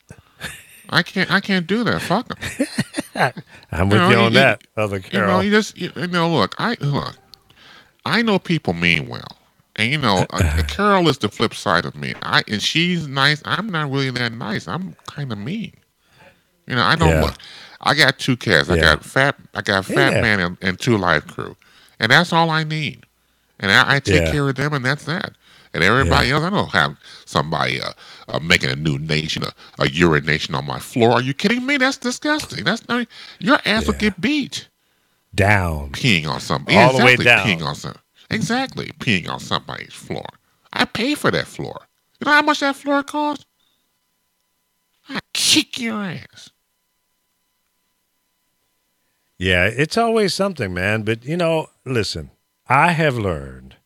I can't do that. Fuck them. I'm with you on that, other Carol. Look. I know people mean well, and Carol is the flip side of me. And she's nice. I'm not really that nice. I'm kind of mean. I don't Yeah. look. I got 2 cats. I Yeah. got fat Yeah. man and 2 live crew, and that's all I need. And I take Yeah. care of them, and that's that. And everybody else, I don't have somebody making a new nation, a urination on my floor. Are you kidding me? That's disgusting. Your ass will Yeah. get beat Down. peeing on something. All the way down. Peeing on something. Exactly. Peeing on somebody's floor. I pay for that floor. You know how much that floor costs? I kick your ass. Yeah, it's always something, man. But, listen, I have learned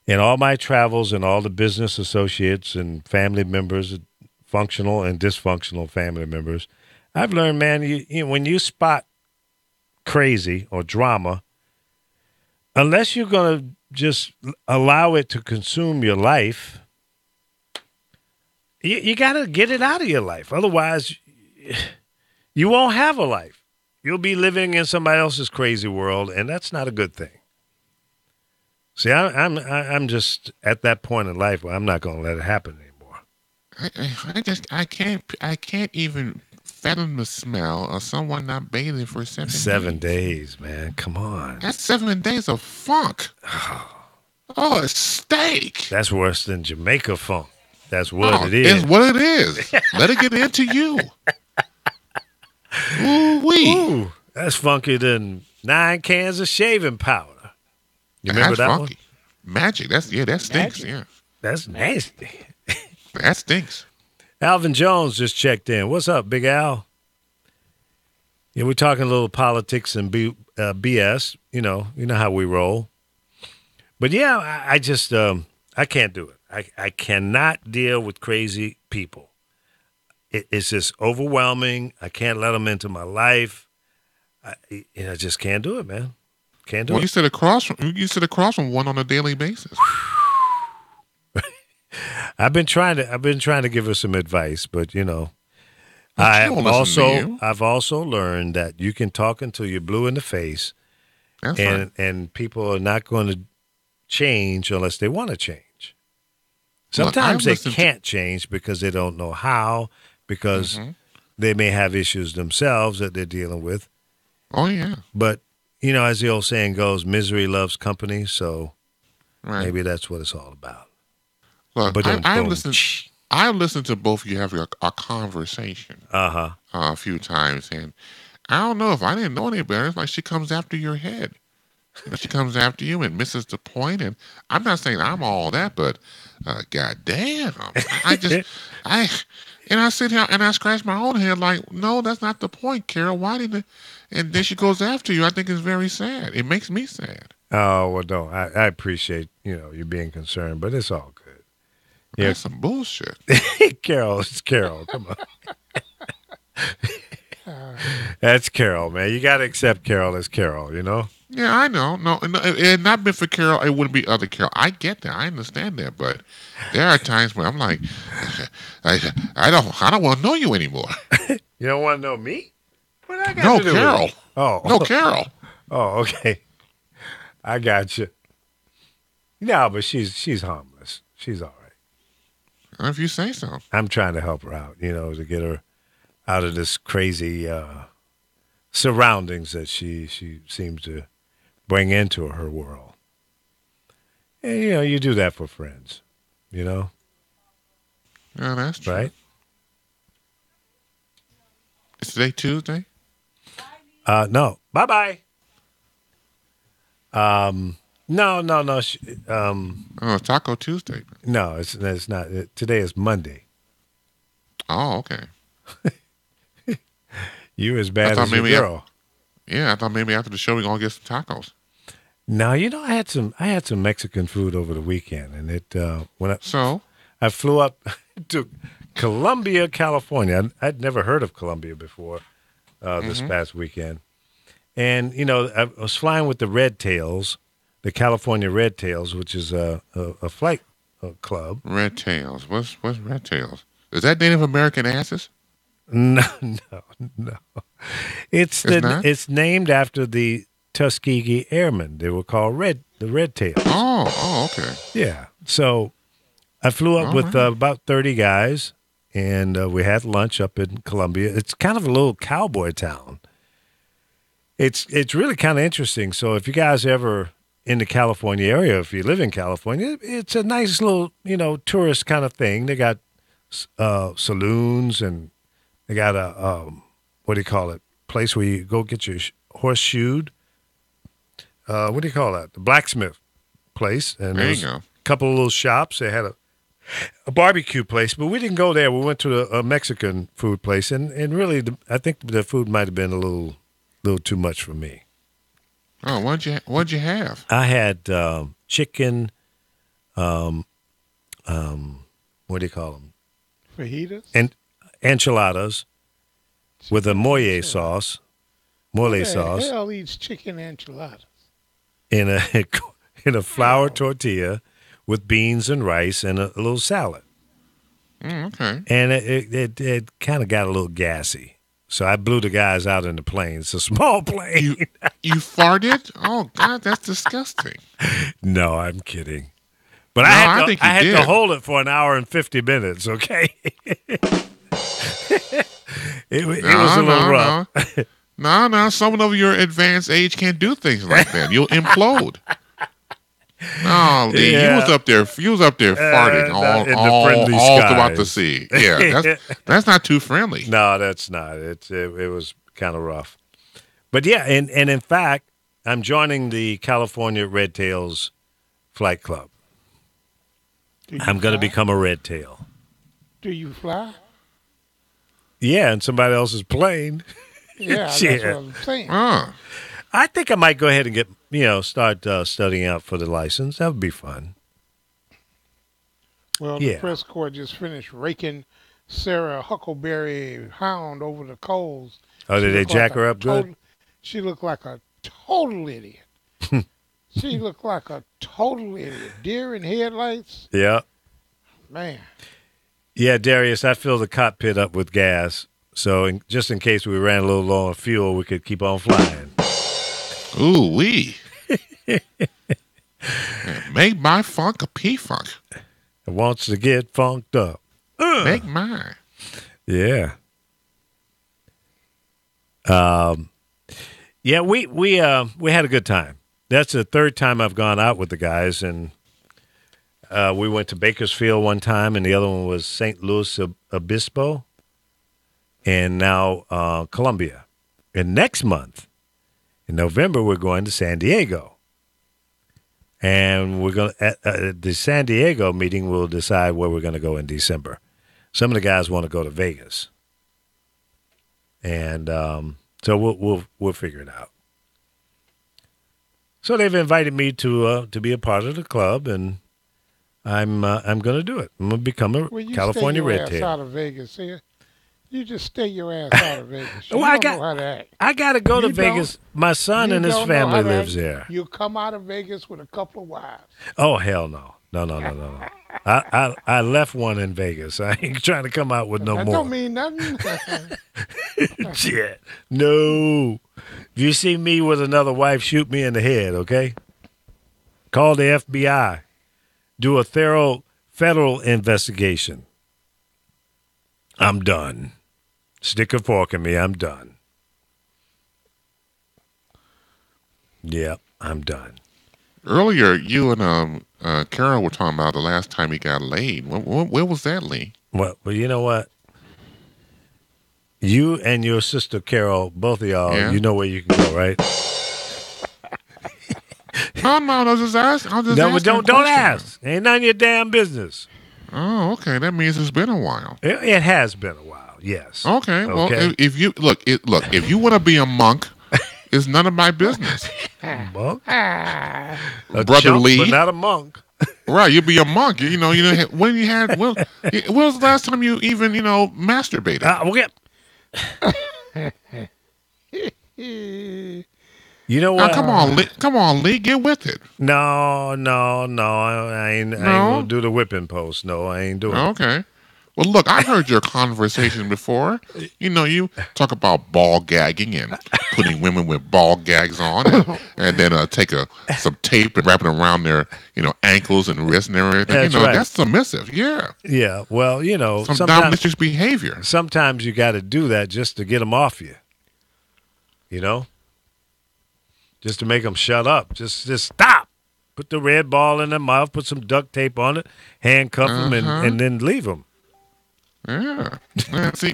in all my travels and all the business associates and family members, functional and dysfunctional family members, I've learned, man, when you spot crazy or drama, unless you're going to just allow it to consume your life, you got to get it out of your life. Otherwise, you won't have a life. You'll be living in somebody else's crazy world, and that's not a good thing. See, I'm just at that point in life where I'm not going to let it happen anymore. I can't even fathom the smell of someone not bathing for 7 days. 7 days, man. Come on. That's 7 days of funk. Oh, it's steak. That's worse than Jamaica funk. That's what it is. It's what it is. Let it get into you. Ooh-wee. Ooh, that's funkier than 9 cans of shaving powder. You remember That's that funky. one? Magic. That stinks. Magic. Yeah, That's nasty. that stinks. Alvin Jones just checked in. What's up, Big Al? Yeah, we're talking a little politics and BS. You know how we roll. But yeah, I just I can't do it. I cannot deal with crazy people. It's just overwhelming. I can't let them into my life. I just can't do it, man. Can't do Well, it. you sit across from one on a daily basis. I've been trying to give her some advice, but She won't listen to you. I've also learned that you can talk until you're blue in the face, That's right. and people are not going to change unless they want to change. Look, Sometimes they I've listened to- can't change because they don't know how, because Mm-hmm. they may have issues themselves that they're dealing with. Oh yeah, But as the old saying goes, misery loves company. So right. maybe that's what it's all about. Look, But I listened to both of you have a conversation Uh-huh. a few times, and I don't know if I didn't know any better. It's like she comes after your head. She comes after you and misses the point. And I'm not saying I'm all that, but goddamn, I sit here and I scratch my own head like, no, that's not the point, Carol. Why didn't? And then she goes after you. I think it's very sad. It makes me sad. Oh, well, no, I appreciate, you being concerned, but it's all good. Yeah. That's some bullshit. Carol, it's Carol. Come on. That's Carol, man. You got to accept Carol as Carol, Yeah, I know. No, it had not been for Carol, it wouldn't be other Carol. I get that. I understand that. But there are times when I'm like, I don't want to know you anymore. You don't want to know me? What I got No, to do with Carol. it? Oh. No, Carol. Oh, okay. I got you. No, but she's harmless. She's all right. If you say so. I'm trying to help her out, to get her out of this crazy surroundings that she seems to bring into her world. And, you do that for friends, Yeah, that's true. right? Is today Tuesday? No. Bye-bye. No. Oh, it's Taco Tuesday. No, it's not. Today is Monday. Oh, okay. You as bad thought as your maybe girl. Yeah, I thought maybe after the show we're gonna get some tacos. No, I had some Mexican food over the weekend, and it So I flew up to Columbia, California. I'd never heard of Columbia before this past weekend. And, I was flying with the Red Tails, the California Red Tails, which is a flight club. Red Tails. What's Red Tails? Is that Native American asses? No. not? It's named after the Tuskegee Airmen. They were called the Red Tails. Oh, okay. Yeah. So I flew up All with right. about 30 guys, and we had lunch up in Columbia. It's kind of a little cowboy town. It's really kind of interesting. So if you guys ever in the California area, if you live in California, it's a nice little, tourist kind of thing. They got saloons, and they got a, what do you call it, place where you go get your horse shoed. What do you call that? The blacksmith place. And There was you go. a couple of little shops. They had a barbecue place, but we didn't go there. We went to a Mexican food place, and really, I think the food might have been a little too much for me. Oh, what'd you have? I had chicken, what do you call them? Fajitas? And enchiladas with a mole sauce, Who the hell eats chicken enchiladas? in a flour tortilla with beans and rice and a little salad. Okay. And it kind of got a little gassy. So I blew the guys out in the plane. It's a small plane. You farted? Oh God, that's disgusting. No, I'm kidding. But No, I I think you had to did. hold it for an hour and 50 minutes, okay? it was a little rough. No. Someone of your advanced age can't do things like that. You'll implode. No, Lee, Yeah. you was up there farting in the all friendly throughout the skies. sea. Yeah, that's not too friendly. No, that's not. It was kind of rough. But yeah, and in fact, I'm joining the California Red Tails Flight Club. Do you I'm going to fly? become a Red Tail. Do you fly? Yeah, and somebody else's plane. Yeah, that's Shit. what I'm saying. I think I might go ahead and get, start studying out for the license. That would be fun. Well, Yeah. the press corps just finished raking Sarah Huckleberry Hound over the coals. Oh, did She they looked jack like her a up good? total- She looked like a total idiot. She looked like a total idiot. Deer in headlights. Yeah. Man. Yeah, Darius, I filled the cockpit up with gas. So just in case we ran a little low on fuel, we could keep on flying. Ooh wee. Make my funk a P-funk. It wants to get funked up. Make mine. Yeah. Yeah, we had a good time. That's the third time I've gone out with the guys, and we went to Bakersfield one time, and the other one was St. Louis Obispo, and now Columbia. And next month, in November, we're going to San Diego. And we're going at the San Diego meeting, we'll decide where we're going to go in December. Some of the guys want to go to Vegas, and so we'll figure it out. So they've invited me to be a part of the club, and I'm going to do it. I'm going to become a Well, you California stay your Red ass Tail. out of Vegas here. You just stay your ass out of Vegas. You Well, I don't got- know how to act. I got to go to You Vegas. My son You and his don't know family how to lives act. there. You come out of Vegas with a couple of wives. Oh hell no. No. I left one in Vegas. I ain't trying to come out with no that more. don't mean nothing. Shit. No. If you see me with another wife, shoot me in the head, okay? Call the FBI. Do a thorough federal investigation. I'm done. Stick a fork in me. I'm done. Yep, I'm done. Earlier, you and Carol were talking about the last time you got laid. Where was that, Lee? Well, you know what? You and your sister Carol, both of y'all, Yeah. you know where you can go, right? No, I was just asking. No, but asking a don't question. ask. Ain't none of your damn business. Oh, okay. That means it's been a while. It has been a while, yes. Okay. Well, Okay. if you look, if you want to be a monk, it's none of my business. Monk? Ah, A Brother chump, Lee. but not a monk. Right? You'll be a monk. When was the last time you even masturbated? You know Now, what? come on, Lee, get with it. No. I ain't gonna do the whipping post. No, I ain't doing it. Okay. Well, look, I heard your conversation before. You talk about ball gagging and putting women with ball gags on, and then take some tape and wrap it around their, ankles and wrists and everything. That's right. That's submissive. Yeah, Yeah, well, some sometimes dominatrix behavior. sometimes you got to do that just to get them off you. Just to make them shut up. Just stop. Put the red ball in their mouth. Put some duct tape on it. Handcuff them and then leave them. Yeah. See,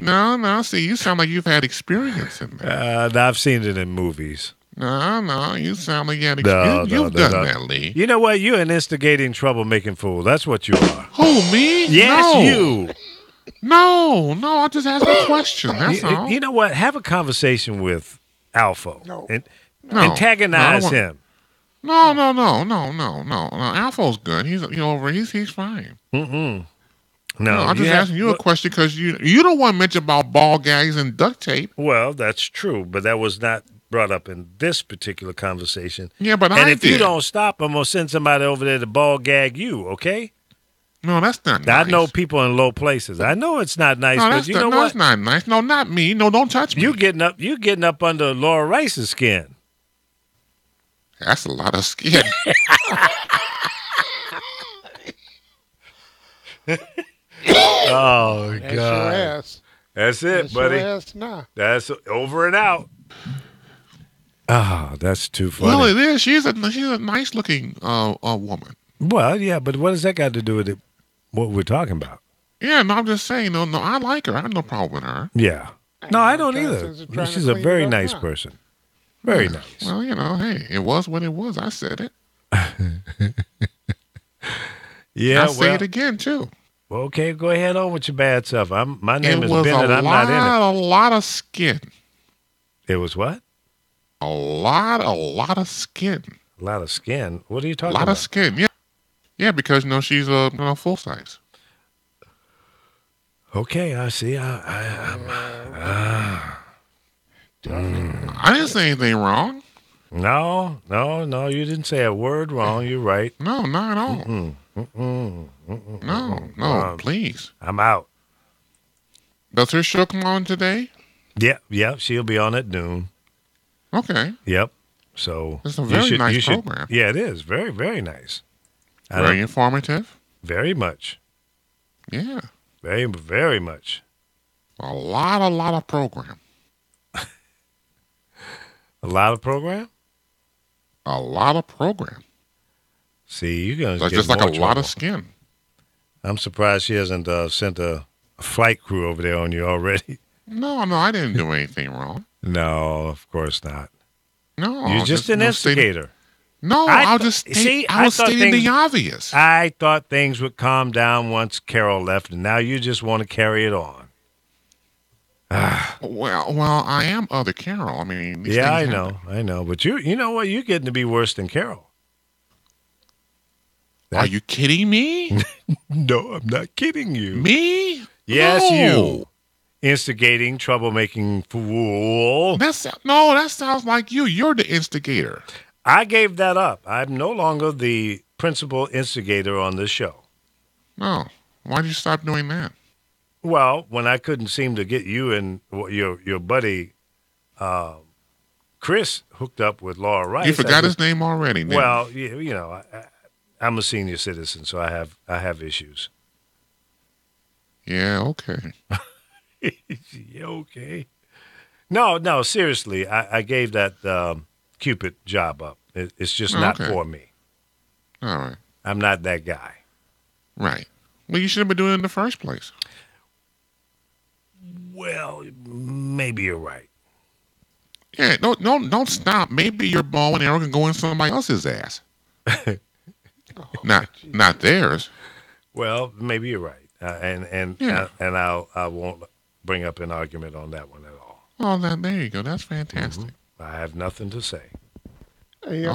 you sound like you've had experience in that. I've seen it in movies. No, you sound like you had No, experience. no, You've no, done no. that, Lee. You know what? You're an instigating troublemaking fool. That's what you are. Who, me? Yes, No. you. No, I just asked a question. That's all. You know what? Have a conversation with Alpha. No. And No. antagonize No, I don't him. No. Alpha's good. He's fine. No, I'm just asking you a question because you don't want to mention about ball gags and duct tape. Well, that's true, but that was not brought up in this particular conversation. Yeah, but And I if did. you don't stop, I'm gonna send somebody over there to ball gag you. Okay? No, that's not nice. I know people in low places. I know it's not nice, No, but you know what? that's not nice. No, not me. No, don't touch me. You getting up under Laura Rice's skin. That's a lot of skin. Oh That's your God. ass. That's it, That's buddy. your ass now. That's over and out. Oh, that's too funny. Well, it is. She's a nice looking woman. Well, yeah, but what does that got to do with it, what we're talking about? Yeah, no, I'm just saying. No, I like her. I have no problem with her. Yeah. No, I don't Cousins are either. trying to She's a clean very it up nice now. person. Very nice. Well, hey, it was what it was. I said it. Yeah, I say well, it again too. okay, go ahead on with your bad stuff. My name It is was Bennett. I'm not in a lot of skin. it. It was what? A lot of skin. A lot of skin. What are you A talking lot about? of skin. Yeah, yeah, because she's full size. Okay, I see. I didn't say anything wrong. No, you didn't say a word wrong. You're right. No, not at all. No, please. I'm out. Does her show come on today? Yep, she'll be on at noon. Okay. Yep. So It's a very nice program. Yeah, it is. Very, very nice. Very informative. Very much. Yeah. Very, very much. A lot of program. A lot of program? A lot of program. See, you're going to Like, get just like more a lot trouble. of skin. I'm surprised she hasn't sent a flight crew over there on you already. No, I didn't do anything wrong. No, of course not. No. You're just an instigator. I was stating the obvious. I thought things would calm down once Carol left, and now you just want to carry it on. Well, I am other Carol. I mean, these Yeah, things I know. But you know what? You're getting to be worse than Carol. Are you kidding me? No, I'm not kidding you. Me? Yes, No. you. Instigating, troublemaking fool. That sounds like you. You're the instigator. I gave that up. I'm no longer the principal instigator on this show. No. Why'd you stop doing that? Well, when I couldn't seem to get you and your buddy Chris hooked up with Laura Rice. You forgot his name already. didn't you? Well, you know, I'm a senior citizen, so I have issues. Yeah, okay. Yeah, okay. No, seriously, I gave that Cupid job up. It's just not Okay. for me. All right. I'm not that guy. Right. Well, you should have been doing it in the first place. Well, maybe you're right. Yeah, don't stop. Maybe your bow and arrow can go in somebody else's ass. Not theirs. Well, maybe you're right, and Yeah. I won't bring up an argument on that one at all. Oh, there you go. That's fantastic. I have nothing to say. Hey, Oh.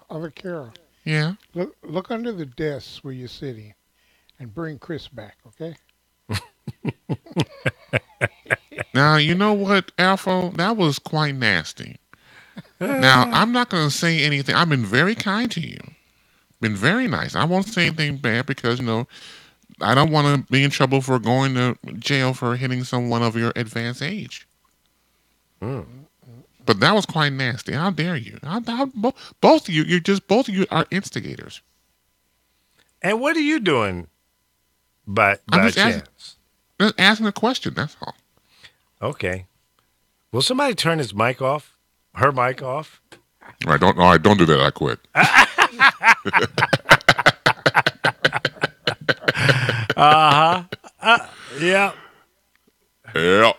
other Carol. Yeah. Look under the desk where you're sitting, and bring Chris back, okay? Now, you know what, Alpha? That was quite nasty. Now, I'm not going to say anything. I've been very kind to you. Been very nice. I won't say anything bad because, I don't want to be in trouble for going to jail for hitting someone of your advanced age. But that was quite nasty. How dare you? Both of you, both of you are instigators. And what are you doing by just chance? Just asking a question, that's all. Okay. Will somebody turn his mic off? Her mic off? All right, don't do that. I quit. Yeah. Yeah.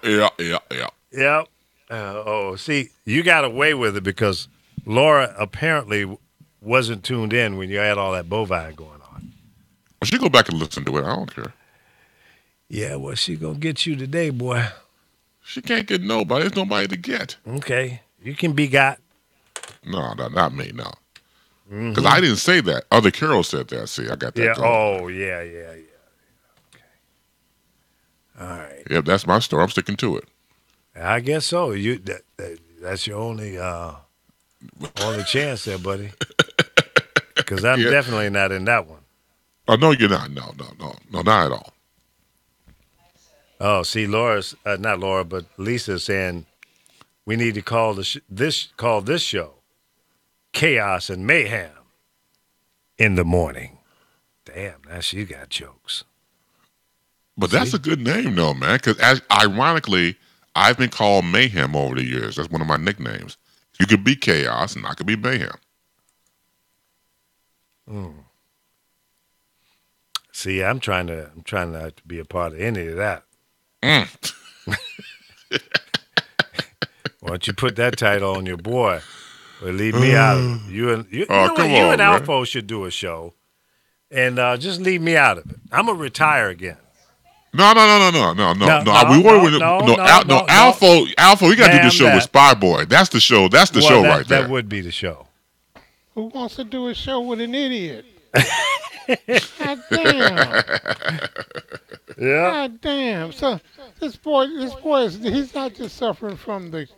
Yep. See, you got away with it because Laura apparently wasn't tuned in when you had all that bovine going on. She go back and listen to it. I don't care. Yeah, well, she gonna get you today, boy. She can't get nobody. There's nobody to get. Okay, you can be got. No, not me, no. Because I didn't say that. Other Carol said that. See, I got that Yeah. going. Oh, yeah. Okay. All right. Yep, that's my story. I'm sticking to it. I guess so. That's your only chance there, buddy. Because I'm Yeah. definitely not in that one. Oh no, you're not. No, not at all. Oh, see, Laura's not Laura, but Lisa's saying we need to call this show Chaos and Mayhem in the morning. Damn, now she got jokes. But that's a good name, though, man. Because ironically, I've been called Mayhem over the years. That's one of my nicknames. You could be Chaos, and I could be Mayhem. See, I'm trying not to be a part of any of that. Why don't you put that title on your boy? Or leave me out of it. You and Alfo should do a show, and just leave me out of it. I'm gonna retire again. No. Alpha, we gotta do the show with Spy Boy. That's the show. That's the show right there. That would be the show. Who wants to do a show with an idiot? God damn. Yeah. God damn. So this boy he's not just suffering from the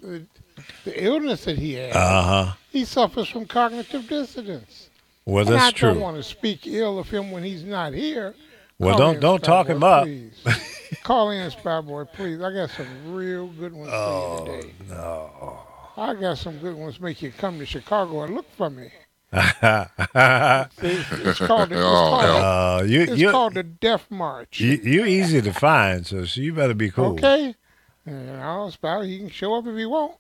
illness that he has. He suffers from cognitive dissonance. Well, and that's true. I don't want to speak ill of him when he's not here. Well, don't talk him up. Call in, Spy Boy, please. I got some real good ones for you today. No. I got some good ones make you come to Chicago and look for me. It's called the Death March. You're easy to find, so you better be cool. Okay. Spy, he can show up if he won't.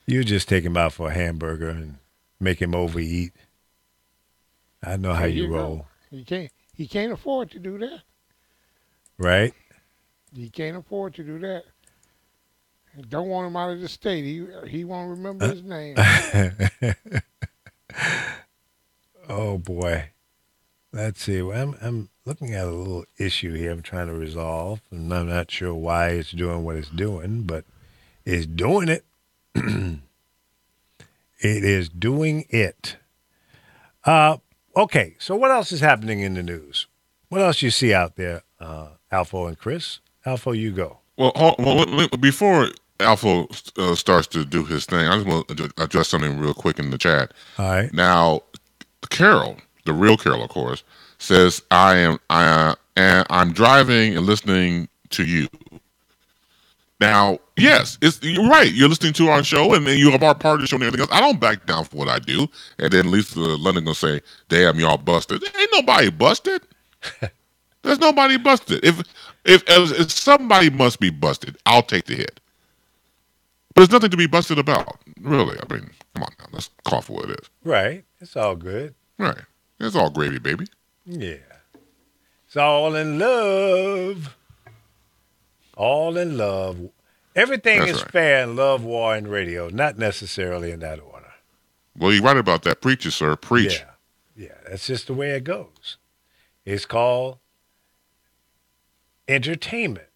You just take him out for a hamburger and make him overeat. I know how you roll. He can't afford to do that. Right? He can't afford to do that. Don't want him out of the state. He won't remember his name. Oh boy. Let's see. I'm looking at a little issue here I'm trying to resolve, and I'm not sure why it's doing what it's doing, but it's doing it. It is doing it. Okay, so what else is happening in the news? What else you see out there, Alpha and Chris? Alpha, you go. Well, before Alpha starts to do his thing, I just want to address something real quick in the chat. All right. Now, Carol, the real Carol, of course, says, I'm driving and listening to you. Now, yes, you're right. You're listening to our show, and then you are part of the show and everything else. I don't back down for what I do. And then Lisa London gonna say, "Damn, y'all busted." Ain't nobody busted. There's nobody busted. If somebody must be busted, I'll take the hit. But there's nothing to be busted about, really. I mean, come on now, let's call for what it is. Right. It's all good. Right. It's all gravy, baby. Yeah. It's all in love. All in love. Everything That's is right. fair in love, war, and radio, not necessarily in that order. Well, you're right about that. Preach it, sir. Preach. Yeah, that's just the way it goes. It's called entertainment.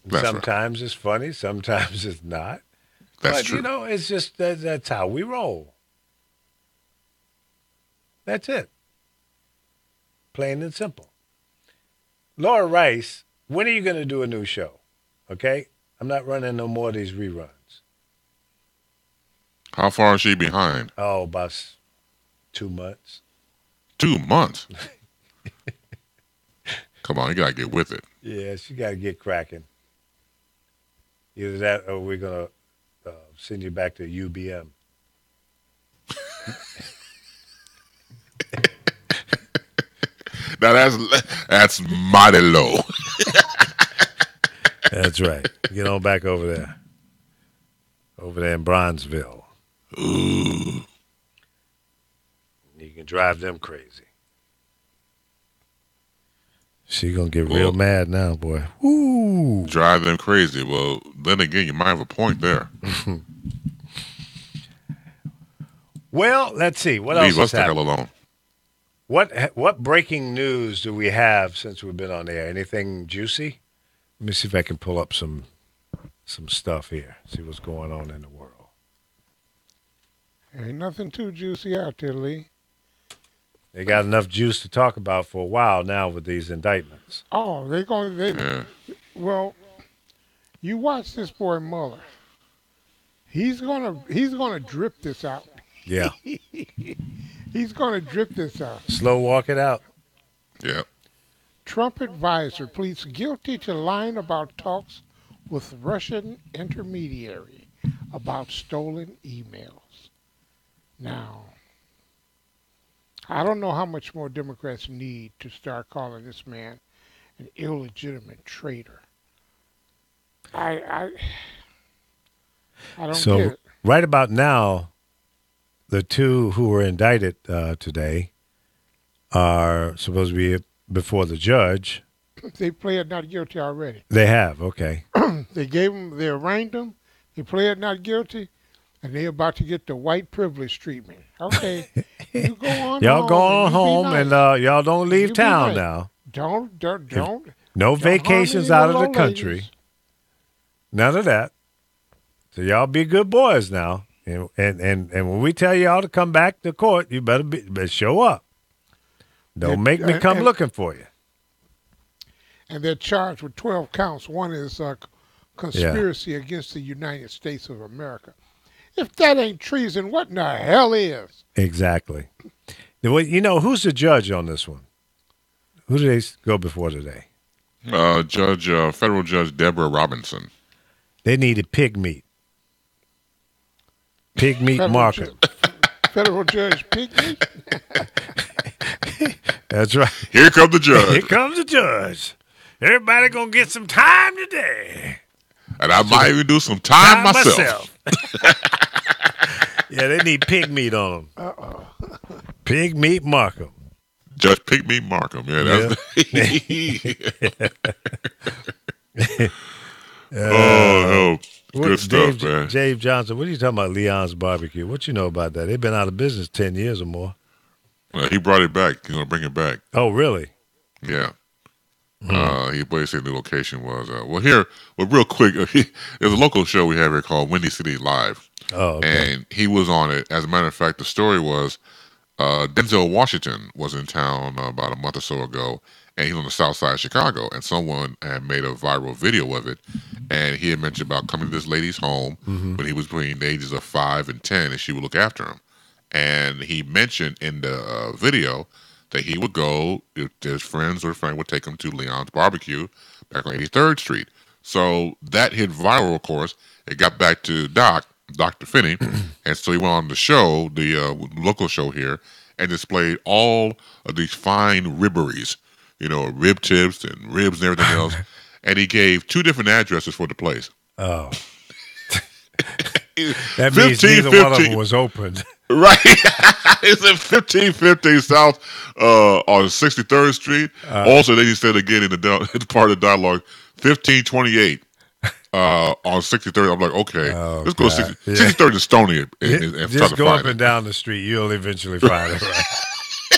That's Sometimes it's funny, sometimes it's not. That's but, true. It's just that's how we roll. That's it. Plain and simple. Laura Rice, when are you going to do a new show? Okay? I'm not running no more of these reruns. How far is she behind? Oh, about 2 months. 2 months? Come on, you got to get with it. Yeah, she got to get cracking. Either that or we're going to send you back to UBM. Now that's mighty low. That's right. Get on back over there. Over there in Bronzeville. Ooh. You can drive them crazy. She gonna get real mad now, boy. Ooh. Drive them crazy. Well, then again, you might have a point there. Well, let's see. What else Leave us is the hell happening? alone. What breaking news do we have since we've been on the air? Anything juicy? Let me see if I can pull up some stuff here. See what's going on in the world. Ain't nothing too juicy out there, Lee. They got enough juice to talk about for a while now with these indictments. Oh, Yeah. Well, you watch this boy Mueller. He's gonna drip this out. Yeah. He's going to drip this out. Slow walk it out. Yeah. Trump advisor pleads guilty to lying about talks with Russian intermediary about stolen emails. Now, I don't know how much more Democrats need to start calling this man an illegitimate traitor. I don't get So it. right about now, the two who were indicted today are supposed to be before the judge. They pled not guilty already. They have, okay. They arraigned him. They pled not guilty, and they're about to get the white privilege treatment. Okay, you go on. Y'all home go and on you be home nice. and y'all don't leave You be town nice. now. Don't. No Don't vacations harm out any of the little country. ladies. None of that. So y'all be good boys now. And when we tell y'all to come back to court, you better show up. Don't Yeah, make me come and- looking for you. And they're charged with 12 counts. One is conspiracy against the United States of America. If that ain't treason, what in the hell is? Exactly. You know, who's the judge on this one? Who did they go before today? Federal Judge Deborah Robinson. They needed pig meat. Pig meat market. Federal Judge Pinkney? That's right. Here comes the judge. Here comes the judge. Everybody gonna get some time today. And I might even do some time myself. Yeah, they need pig meat on them. Pig meat Markham. Judge Pick Me Markham. Yeah, that's oh, good stuff, man. Dave Johnson, what are you talking about, Leon's Barbecue? What you know about that? They've been out of business 10 years or more. He brought it back. He's gonna bring it back. Oh, really? Yeah. He basically the location was real quick. There's a local show we have here called Windy City Live. Oh, okay. And he was on it. As a matter of fact, the story was Denzel Washington was in town about a month or so ago, and he's on the south side of Chicago, and someone had made a viral video of it, and he had mentioned about coming to this lady's home when he was between the ages of 5 and 10, and she would look after him. And he mentioned in the video that he would go, if his friends or friend would take him to Leon's Barbecue back on 83rd Street. So that hit viral, of course. It got back to Dr. Finney, and so he went on the show, the local show here, and displayed all of these fine ribberies, rib tips and ribs and everything else. And he gave 2 different addresses for the place. Oh. That means neither one of them was opened. Right. It's at 1550 South on 63rd Street. Also, they said again in the part of the dialogue, 1528 on 63rd. I'm like, okay, let's go to 63rd and Stony. And Just go up and down the street. You'll eventually find it. Right?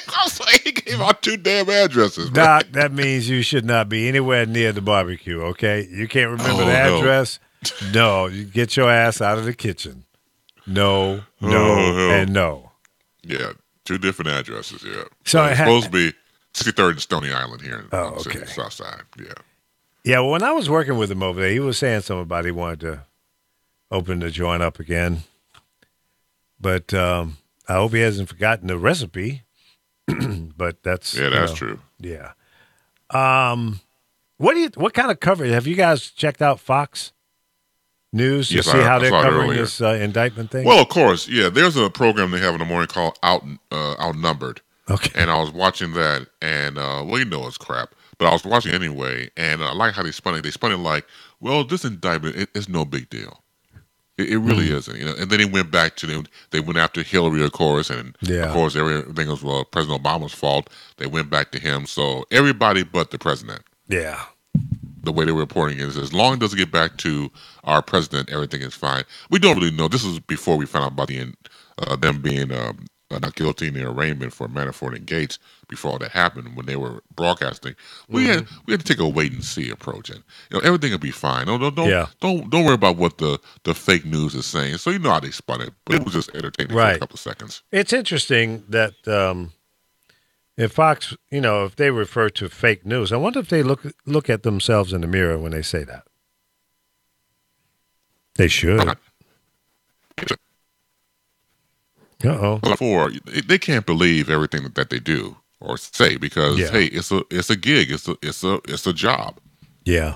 I was like, he gave out 2 damn addresses. Doc, that means you should not be anywhere near the barbecue, okay? You can't remember the address? No, you get your ass out of the kitchen. No, and no. Yeah, 2 different addresses, yeah. So it's supposed to be 63rd and Stony Island here in the okay. south side, yeah. Yeah, well, when I was working with him over there, he was saying something about he wanted to open the joint up again. But I hope he hasn't forgotten the recipe. But that's true. Yeah. What kind of coverage have you guys checked out Fox News to Yes, see how I they're saw it covering earlier. this indictment thing? Well, of course, yeah. There's a program they have in the morning called Outnumbered. Okay. And I was watching that, and it's crap, but I was watching anyway, and I like how they spun it. They spun it like, well, this indictment it's no big deal. It really isn't, And then he went back to them. They went after Hillary, of course, and of course everything was President Obama's fault. They went back to him. So everybody but the president. Yeah. The way they were reporting it is, as long as it doesn't get back to our president, everything is fine. We don't really know. This was before we found out about them being not guilty in the arraignment for Manafort and Gates. Before all that happened, when they were broadcasting, we had to take a wait and see approach, and everything will be fine. Don't worry about what the fake news is saying. So how they spun it, but it was just entertaining for a couple of seconds. It's interesting that if Fox, if they refer to fake news, I wonder if they look at themselves in the mirror when they say that. They should. Uh-oh. Before they can't believe everything that they do or say because Yeah. hey, it's a gig, it's a job. Yeah.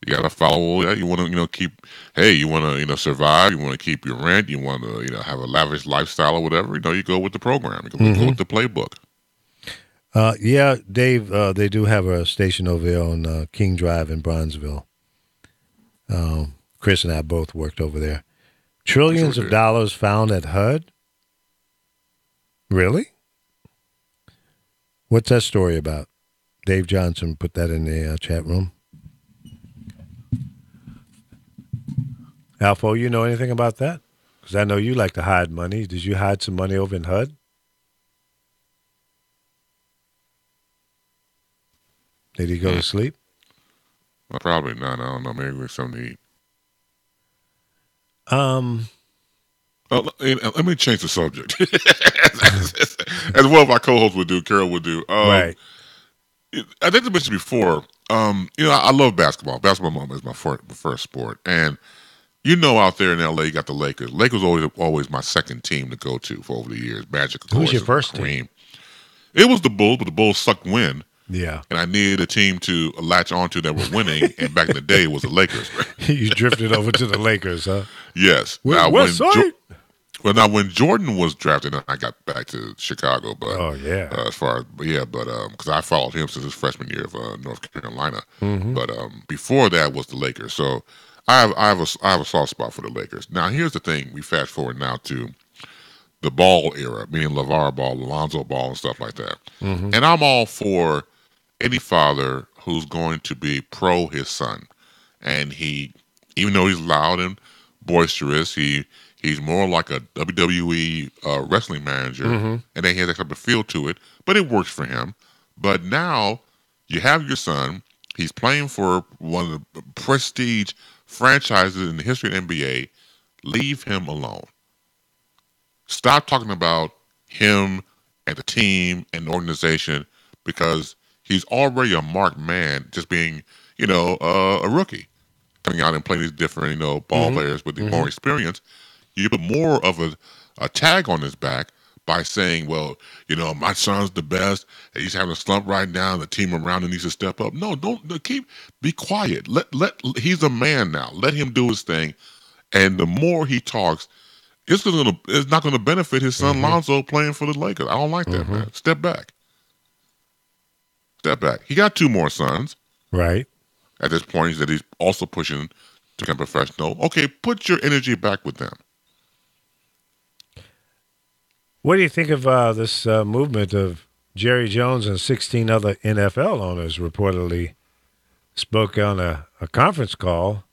You gotta follow that. You want to keep. Hey, you want to survive. You want to keep your rent. You want to have a lavish lifestyle or whatever. You go with the program. You go with the playbook. Yeah, Dave, they do have a station over there on King Drive in Bronzeville. Chris and I both worked over there. Trillions of dollars found at HUD? Really? What's that story about? Dave Johnson put that in the chat room. Alpha, you know anything about that? Because I know you like to hide money. Did you hide some money over in HUD? Did he go to sleep? Probably not. I don't know. Maybe with something to eat. Let me change the subject. As well as my co-host would do, Carol would do. Right. I think I mentioned before. I love basketball. Basketball is my first sport, and out there in LA, you got the Lakers. Lakers always my second team to go to for over the years. Magic, of course. Who's your first Kareem. team? It was the Bulls, but the Bulls sucked wind. Yeah. And I needed a team to latch onto that were winning. And back in the day, it was the Lakers. You drifted over to the Lakers, huh? Yes. West Side? Now when Jordan was drafted, I got back to Chicago. But because I followed him since his freshman year of North Carolina. Mm-hmm. But before that was the Lakers. So I have a soft spot for the Lakers. Now here's the thing: we fast forward now to the Ball era, meaning LeVar Ball, Lonzo Ball, and stuff like that. Mm-hmm. And I'm all for any father who's going to be pro his son, and even though he's loud and boisterous, he's more like a WWE wrestling manager, and then he has that type of feel to it. But it works for him. But now you have your son. He's playing for one of the prestige franchises in the history of the NBA. Leave him alone. Stop talking about him and the team and the organization because he's already a marked man, just being, a rookie, coming out and playing these different, ball players with more experience. You put more of a tag on his back by saying, well, my son's the best. He's having a slump right now. The team around him needs to step up. No, be quiet. He's a man now. Let him do his thing. And the more he talks, it's not going to benefit his son Lonzo playing for the Lakers. I don't like that, man. Step back. He got 2 more sons. Right. At this point, that he's also pushing to become professional. Okay, put your energy back with them. What do you think of this movement of Jerry Jones and 16 other NFL owners reportedly spoke on a conference call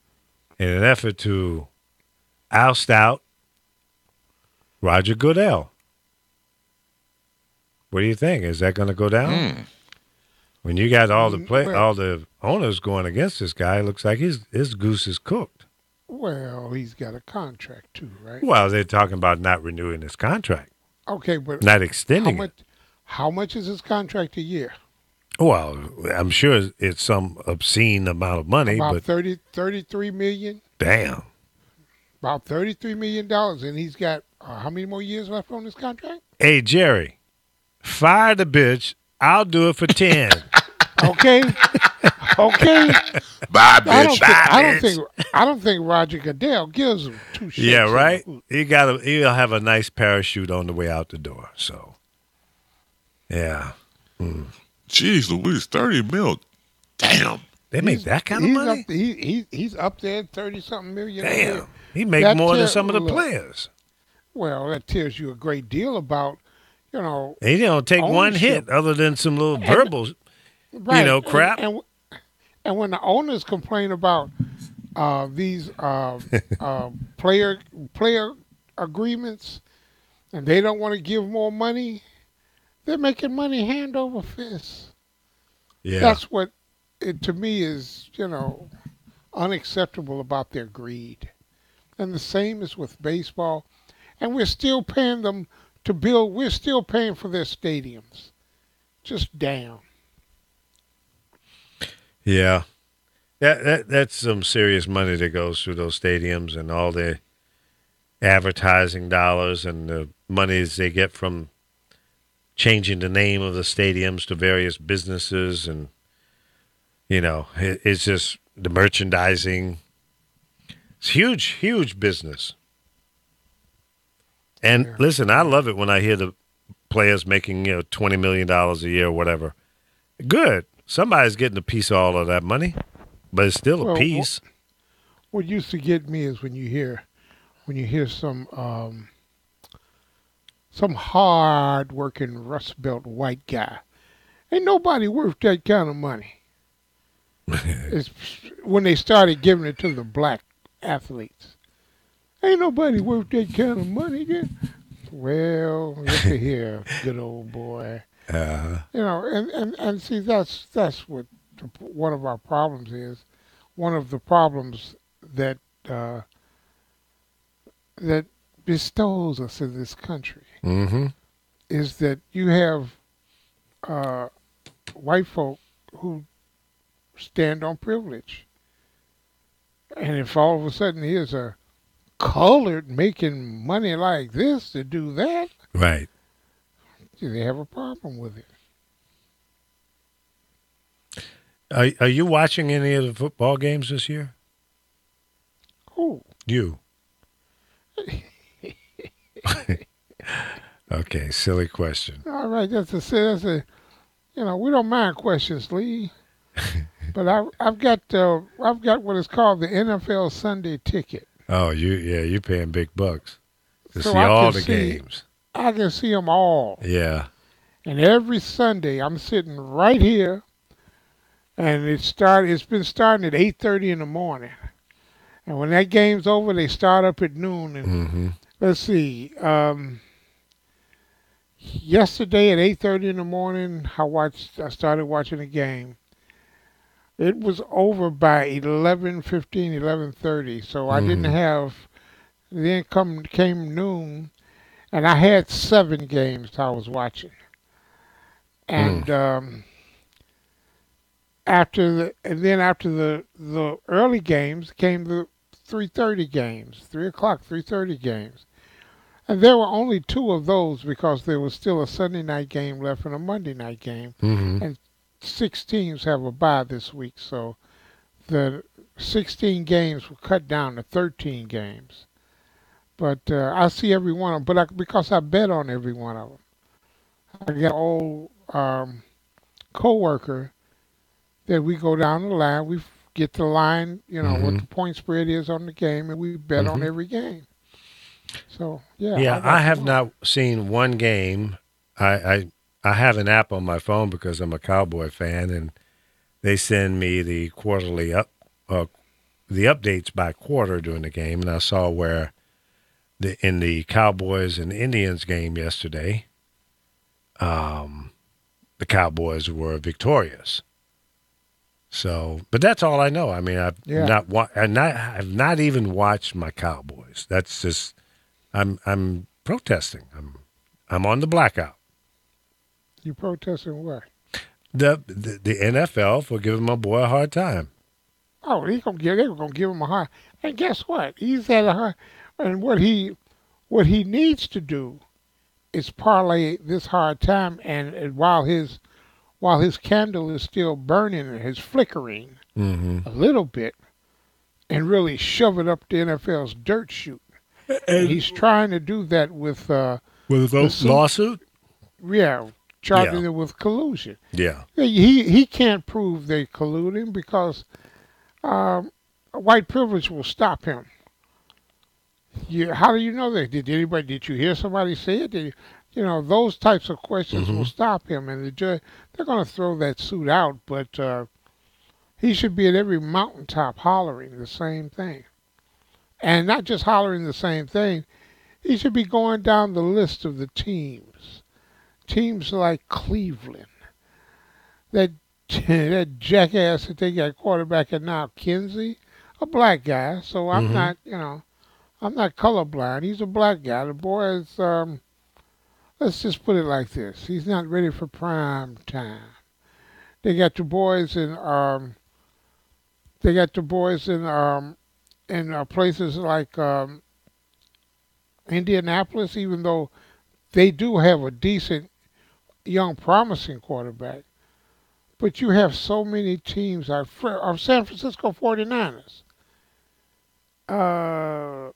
in an effort to oust out Roger Goodell? What do you think? Is that going to go down? When you got all the owners going against this guy, it looks like his goose is cooked. Well, he's got a contract too, right? Well, they're talking about not renewing his contract. Okay, but not extending it. How much is his contract a year? Well, I'm sure it's some obscene amount of money. About but 33 million. Damn. About $33 million, and he's got how many more years left on his contract? Hey, Jerry, fire the bitch. I'll do it for 10. Okay. Bye, bitch. I don't think Roger Goodell gives him 2 shits. Yeah, right. He'll have a nice parachute on the way out the door. So, yeah. Jeez Louise, 30 mil. Damn. They make that kind of money? He's up there at 30-something million. Damn. He makes more than some of the players. Well, that tells you a great deal about, He don't take one hit other than some little verbal, crap. And when the owners complain about these player agreements, and they don't want to give more money, they're making money hand over fist. Yeah, that's what to me is unacceptable about their greed. And the same is with baseball, and we're still paying them to build. We're still paying for their stadiums. Just damn. Yeah. That's some serious money that goes through those stadiums and all the advertising dollars and the monies they get from changing the name of the stadiums to various businesses, and it's just the merchandising. It's huge business. And listen, I love it when I hear the players making $20 million a year or whatever. Good, somebody's getting a piece of all of that money, but it's still a piece. What used to get me is when you hear some hard working Rust Belt white guy. Ain't nobody worth that kind of money. It's when they started giving it to the black athletes. Ain't nobody worth that kind of money. Well, look at here, good old boy. And see, that's what one of our problems is. One of the problems that that bestows us in this country is that you have white folk who stand on privilege. And if all of a sudden here's a colored making money like this to do that, right? They have a problem with it. Are you watching any of the football games this year? Who? You. Okay, silly question. All right, that's a we don't mind questions, Lee. But I've got what is called the NFL Sunday Ticket. Oh, you're paying big bucks to so see all the games. I can see them all. Yeah. And every Sunday I'm sitting right here, and it's been starting at 8:30 in the morning. And when that game's over, they start up at noon. And let's see. Yesterday at 8:30 in the morning, I started watching the game. It was over by 11:15, 11:30. So I didn't have. Then came noon, and I had 7 games I was watching. And after the early games came the 3:30 games, 3 o'clock, 3:30 games. And there were only 2 of those because there was still a Sunday night game left and a Monday night game. And 6 teams have a bye this week, so the 16 games were cut down to 13 games. But I see every one of them, but because I bet on every one of them. I got an old co-worker that we go down the line, we get the line, what the point spread is on the game, and we bet on every game. So, yeah. Yeah, I have not seen one game. I have an app on my phone because I'm a Cowboy fan, and they send me the quarterly the updates by quarter during the game, and I saw where in the Cowboys and Indians game yesterday, the Cowboys were victorious. So, but that's all I know. I mean, I've not even watched my Cowboys. That's just I'm protesting. I'm on the blackout. You protesting what? The NFL for giving my boy a hard time. Oh, they're gonna give him a hard. And guess what? He's had a hard. And what he needs to do is parlay this hard time, and while his candle is still burning and is flickering a little bit, and really shove it up the NFL's dirt chute. And he's trying to do that with a lawsuit. Yeah, charging them with collusion. Yeah, he can't prove they colluding because white privilege will stop him. How do you know that? Did you hear somebody say it? Those types of questions will stop him, and the judge, they're going to throw that suit out. But he should be at every mountaintop hollering the same thing, and not just hollering the same thing. He should be going down the list of the teams like Cleveland, that jackass that they got quarterbacking now, Kinsey, a black guy. So I'm not, I'm not colorblind. He's a black guy. The boy is, let's just put it like this. He's not ready for prime time. They got the boys in, in places like Indianapolis, even though they do have a decent, young, promising quarterback. But you have so many teams. Our San Francisco 49ers. Uh,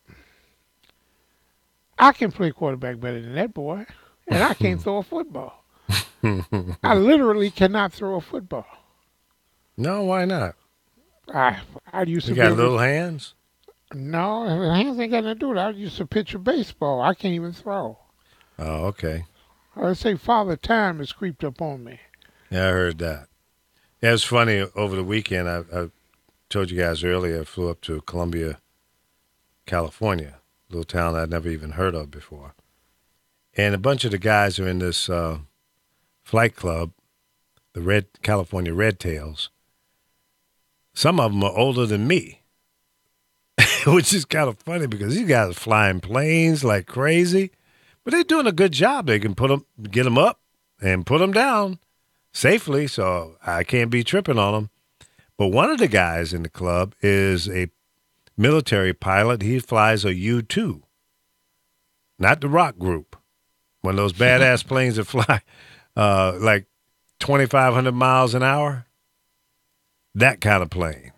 I can play quarterback better than that boy, and I can't throw a football. I literally cannot throw a football. No, why not? I used to You be got able to- little hands? No, hands ain't got nothing to do with it. I used to pitch a baseball. I can't even throw. Oh, okay. I say Father Time has creeped up on me. Yeah, I heard that. Yeah, it's funny. Over the weekend, I told you guys earlier, I flew up to Columbia, California, a little town I'd never even heard of before. And a bunch of the guys are in this flight club, the California Red Tails. Some of them are older than me, which is kind of funny because these guys are flying planes like crazy, but they're doing a good job. They can get them up and put them down safely, so I can't be tripping on them. But one of the guys in the club is a military pilot. He flies a U-2, not the rock group. One of those badass planes that fly like 2,500 miles an hour. That kind of plane.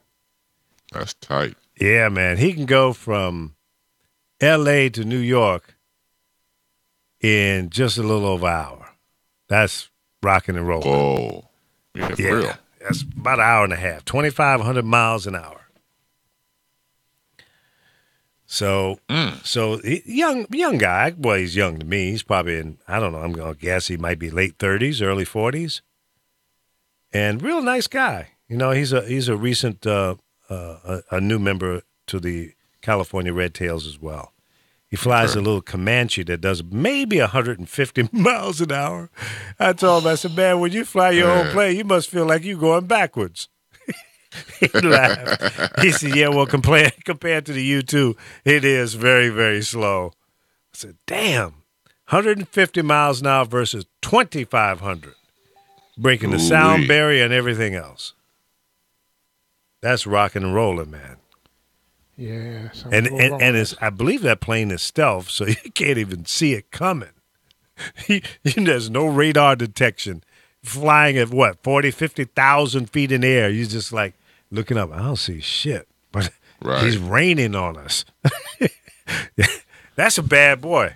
That's tight. Yeah, man. He can go from L.A. to New York in just a little over an hour. That's rocking and rolling. Oh, yeah, for real. Yeah, that's about an hour and a half, 2,500 miles an hour. So, young guy. Well, he's young to me. He's probably in, I don't know, I'm going to guess he might be late 30s, early 40s. And real nice guy. You know, he's a recent, a new member to the California Red Tails as well. He flies a little Comanche that does maybe 150 miles an hour. I told him, I said, man, when you fly your own plane, you must feel like you're going backwards. He laughed. He said, yeah, well, compared to the U-2, it is very, very slow. I said, damn, 150 miles an hour versus 2,500, breaking the sound barrier and everything else. That's rocking and rolling, man. Yeah. And it's, I believe that plane is stealth, so you can't even see it coming. There's no radar detection. Flying at what, 40, 50,000 feet in the air. You're just like looking up. I don't see shit, but he's raining on us. That's a bad boy.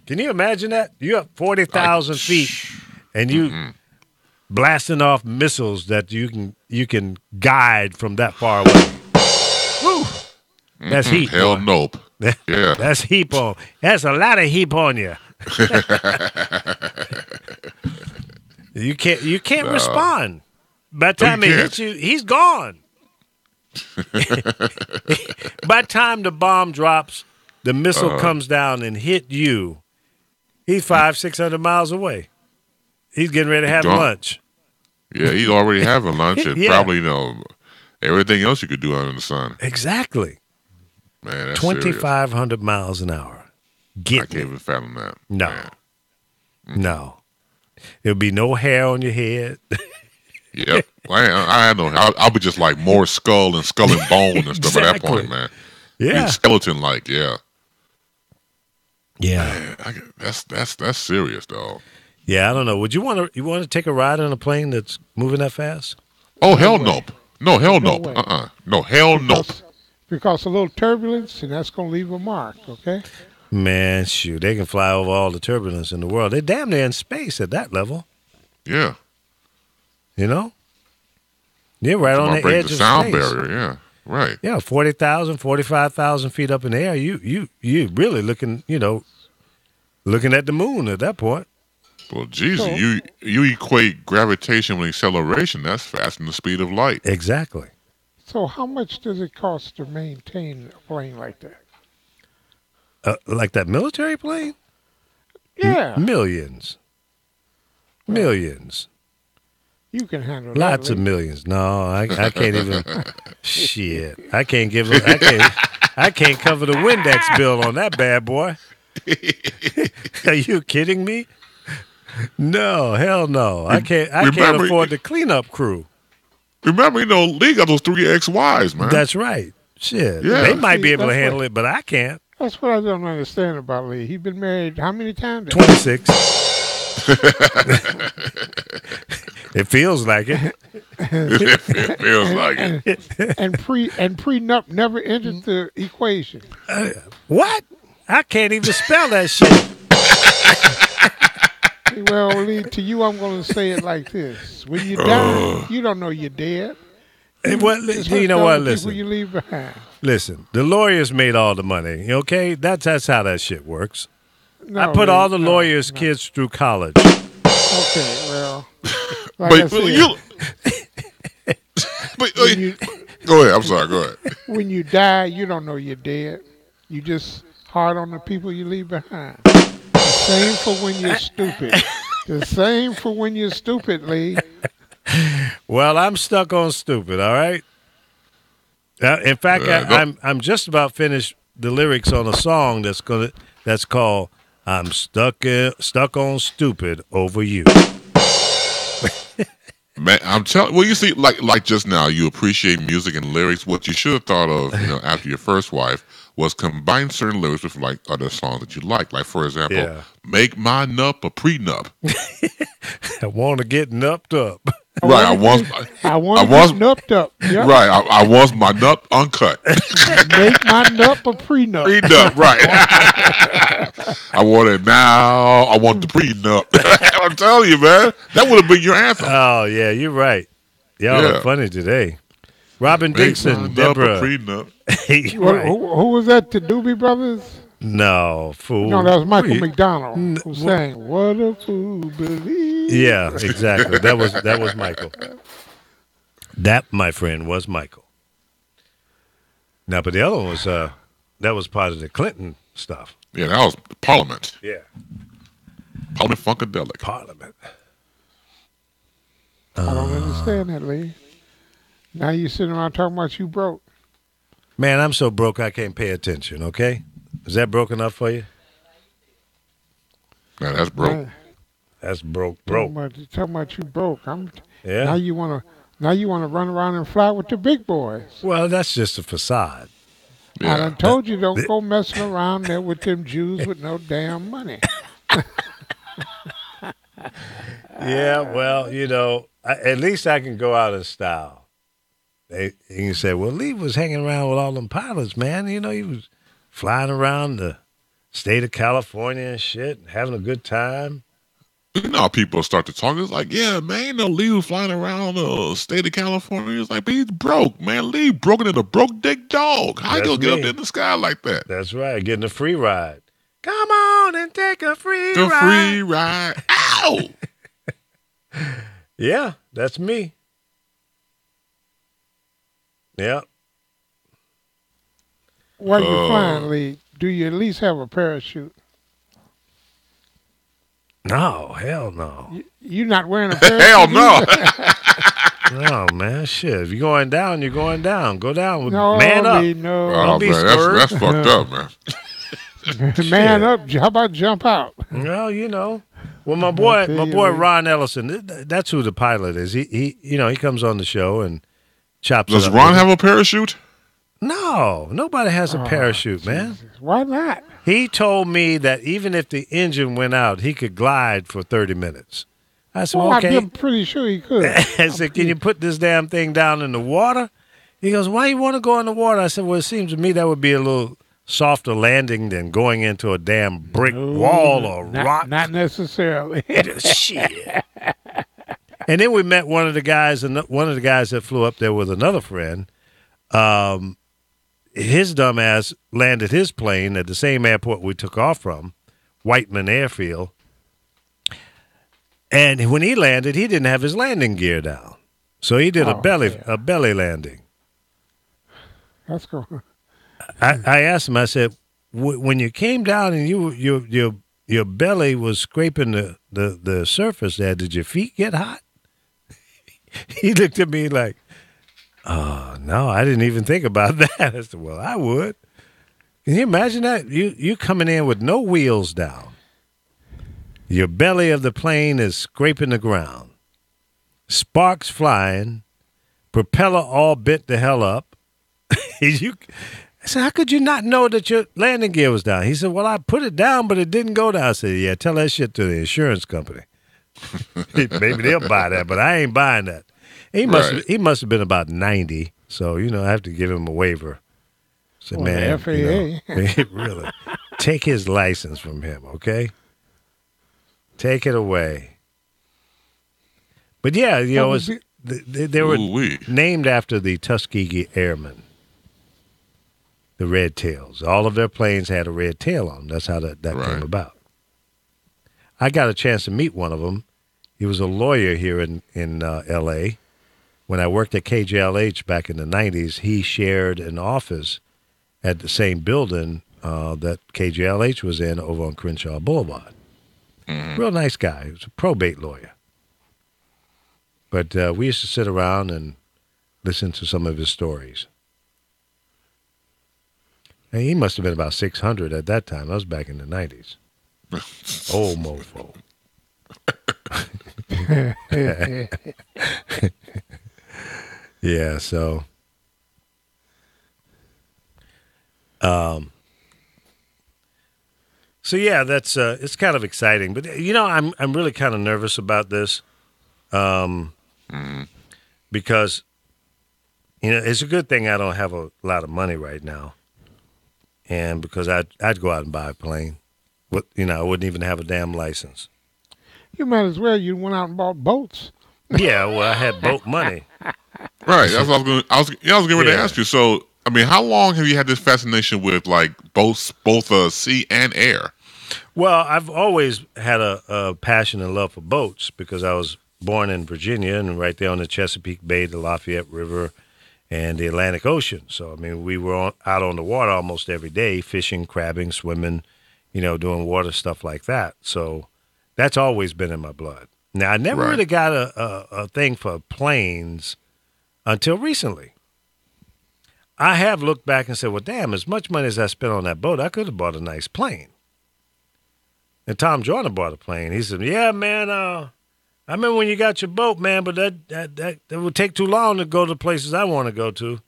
Can you imagine that? You're up 40,000 feet and you blasting off missiles that you can guide from that far away. Woo! That's heat. Hell boy. nope. Yeah. That's heap on. That's a lot of heap on you. You can't respond. By the time it hits you, he's gone. By the time the bomb drops, the missile comes down and hit you. He's 500-600 miles away. He's getting ready to have lunch. Yeah, he's already having lunch and probably, everything else you could do under the sun. Exactly. Man, that's 2,500 miles an hour. I can't Me. even fathom that. No. Man. No. There'll be no hair on your head. Yep. I know. I'll be just like more skull and bone and stuff at that point, man. Yeah. Skeleton like, yeah. Yeah. Man, that's serious, though. Yeah, I don't know. Would you want to take a ride on a plane that's moving that fast? Oh, hell nope. No, hell No nope. way. No, hell nope. Because a little turbulence, and that's going to leave a mark, okay? Man, shoot, they can fly over all the turbulence in the world. They're damn near in space at that level. Yeah. You know? You're right on the break edge the of sound space. barrier, yeah. Right. Yeah, 40,000, 45,000 feet up in the air. You really looking at the moon at that point. Well, Jesus, you equate gravitation with acceleration. That's faster than the speed of light. Exactly. So how much does it cost to maintain a plane like that? Like that military plane? Yeah. Millions. Millions. You can handle that. Lots of lady. millions. No, I can't even. Shit. I can't cover the Windex bill on that bad boy. Are you kidding me? No, hell no. I can't afford the cleanup crew. Remember, Lee got those 3 XYs, man. That's right. Shit. Yeah. They might be able to That's handle what- it, but I can't. That's what I don't understand about Lee. He's been married how many times? 26. It feels like it. It feels like it. And prenup never entered the equation. What? I can't even spell that shit. Well, Lee, to you, I'm going to say it like this: when you die, you don't know you're dead. Well, Just you like know the what? other people Listen. you leave behind. Listen, the lawyers made all the money, okay? That's how that shit works. No, I put Lee, all the no, lawyers' no. kids through college. Okay, well, like I But said, you. But, when you go ahead. I'm sorry. Go ahead. when you die, you don't know you're dead. You just hard on the people you leave behind. The same for when you're stupid. The same for when you're stupid, Lee. Well, I'm stuck on stupid, all right? In fact, I'm just about finished the lyrics on a song that's called "I'm Stuck on Stupid Over You." Man, I'm telling. Well, you see, like just now, you appreciate music and lyrics. What you should have thought of, after your first wife, was combine certain lyrics with like other songs that you like. Like for example, Yeah. "Make My Nup a Prenup." I want to get nupped up. Right. I want to get nupped up. Yep. Right. I want my nup uncut. Make my nup a prenup. Prenup. Right. I want it now. I want the prenup. I'm telling you, man, that would have been your anthem. Oh yeah, you're right. Y'all Yeah. are funny today. Robin Make my Dixon, nup a Deborah. prenup. Right. Who was that? The Doobie Brothers? No, fool. No, that was Michael We- McDonald who sang "What a Fool Believes." Yeah, exactly. That was Michael. That, my friend, was Michael. Now, but the other one was that was part of the Clinton stuff. Yeah, that was Parliament. Yeah, Parliament Funkadelic. Parliament. I don't understand that, Lee. Now you sitting around talking about you broke. Man, I'm so broke I can't pay attention. Okay, is that broke enough for you? Now that's broke. Man, That's broke. talking about you broke. Now Yeah. you wanna run around and fly with the big boys. Well, that's just a facade. I Yeah. done told you don't go messing around there with them Jews with no damn money. Yeah, well, at least I can go out in style. You can say, well, Lee was hanging around with all them pilots, man. He was flying around the state of California and shit, having a good time. You know how people start to talk. It's like, yeah, man, Lee was flying around the state of California. It's like, but he's broke, man. Lee broken in a broke dick dog. How you That's gonna get up me. there in the sky like that? That's right, getting a free ride. Come on and take a free The ride. free ride. Ow! Yeah, that's me. Yeah. While you're flying, Lee, do you at least have a parachute? No, hell no. You not wearing a parachute? Hell no. No, man, shit. If you're going down, you're going down. Go down with No, man up. Lee, no. Oh, be man, scared. that's fucked up, man. Man up. How about jump out? Well, Well, my boy tell you, man. Ron Ellison, that's who the pilot is. He comes on the show and chops Does it up. Ron have a parachute? No, nobody has a parachute, man. Why not? He told me that even if the engine went out, he could glide for 30 minutes. I said, Well, okay. I'm pretty sure he could. I said, can you put this damn thing down in the water? He goes, why you want to go in the water? I said, well, it seems to me that would be a little softer landing than going into a damn brick wall or rock. Not necessarily. Shit. And then we met one of the guys that flew up there with another friend. His dumb ass landed his plane at the same airport we took off from, Whiteman Airfield. And when he landed, he didn't have his landing gear down. So he did a belly landing. That's cool. I asked him, I said, when you came down and your belly was scraping the surface there, did your feet get hot? He looked at me like, oh, no, I didn't even think about that. I said, well, I would. Can you imagine that? You coming in with no wheels down. Your belly of the plane is scraping the ground. Sparks flying. Propeller all bent the hell up. I said, how could you not know that your landing gear was down? He said, well, I put it down, but it didn't go down. I said, yeah, tell that shit to the insurance company. Maybe they'll buy that, but I ain't buying that. He must have been about 90, so, I have to give him a waiver. I said, man, FAA. really, take his license from him, okay? Take it away. But, yeah, they were named after the Tuskegee Airmen. The red tails. All of their planes had a red tail on them. That's how that came about. I got a chance to meet one of them. He was a lawyer here in L.A. When I worked at KJLH back in the 90s, he shared an office at the same building that KJLH was in over on Crenshaw Boulevard. Mm-hmm. Real nice guy. He was a probate lawyer. But we used to sit around and listen to some of his stories. And he must have been about 600 at that time. That was back in the 90s. Old mofo. Yeah, so yeah, that's it's kind of exciting. But I'm really kind of nervous about this. Because it's a good thing I don't have a lot of money right now. And because I'd go out and buy a plane. I wouldn't even have a damn license. You might as well. You went out and bought boats. Yeah, well, I had boat money. Right. That's what I was getting ready to ask you. So, I mean, how long have you had this fascination with like both sea and air? Well, I've always had a passion and love for boats because I was born in Virginia and right there on the Chesapeake Bay, the Lafayette River, and the Atlantic Ocean. So, I mean, we were out on the water almost every day, fishing, crabbing, swimming, doing water stuff like that. So that's always been in my blood. Now, I never really got a thing for planes until recently. I have looked back and said, well, damn, as much money as I spent on that boat, I could have bought a nice plane. And Tom Joyner bought a plane. He said, yeah, man, I remember when you got your boat, man, but that would take too long to go to places I want to go to.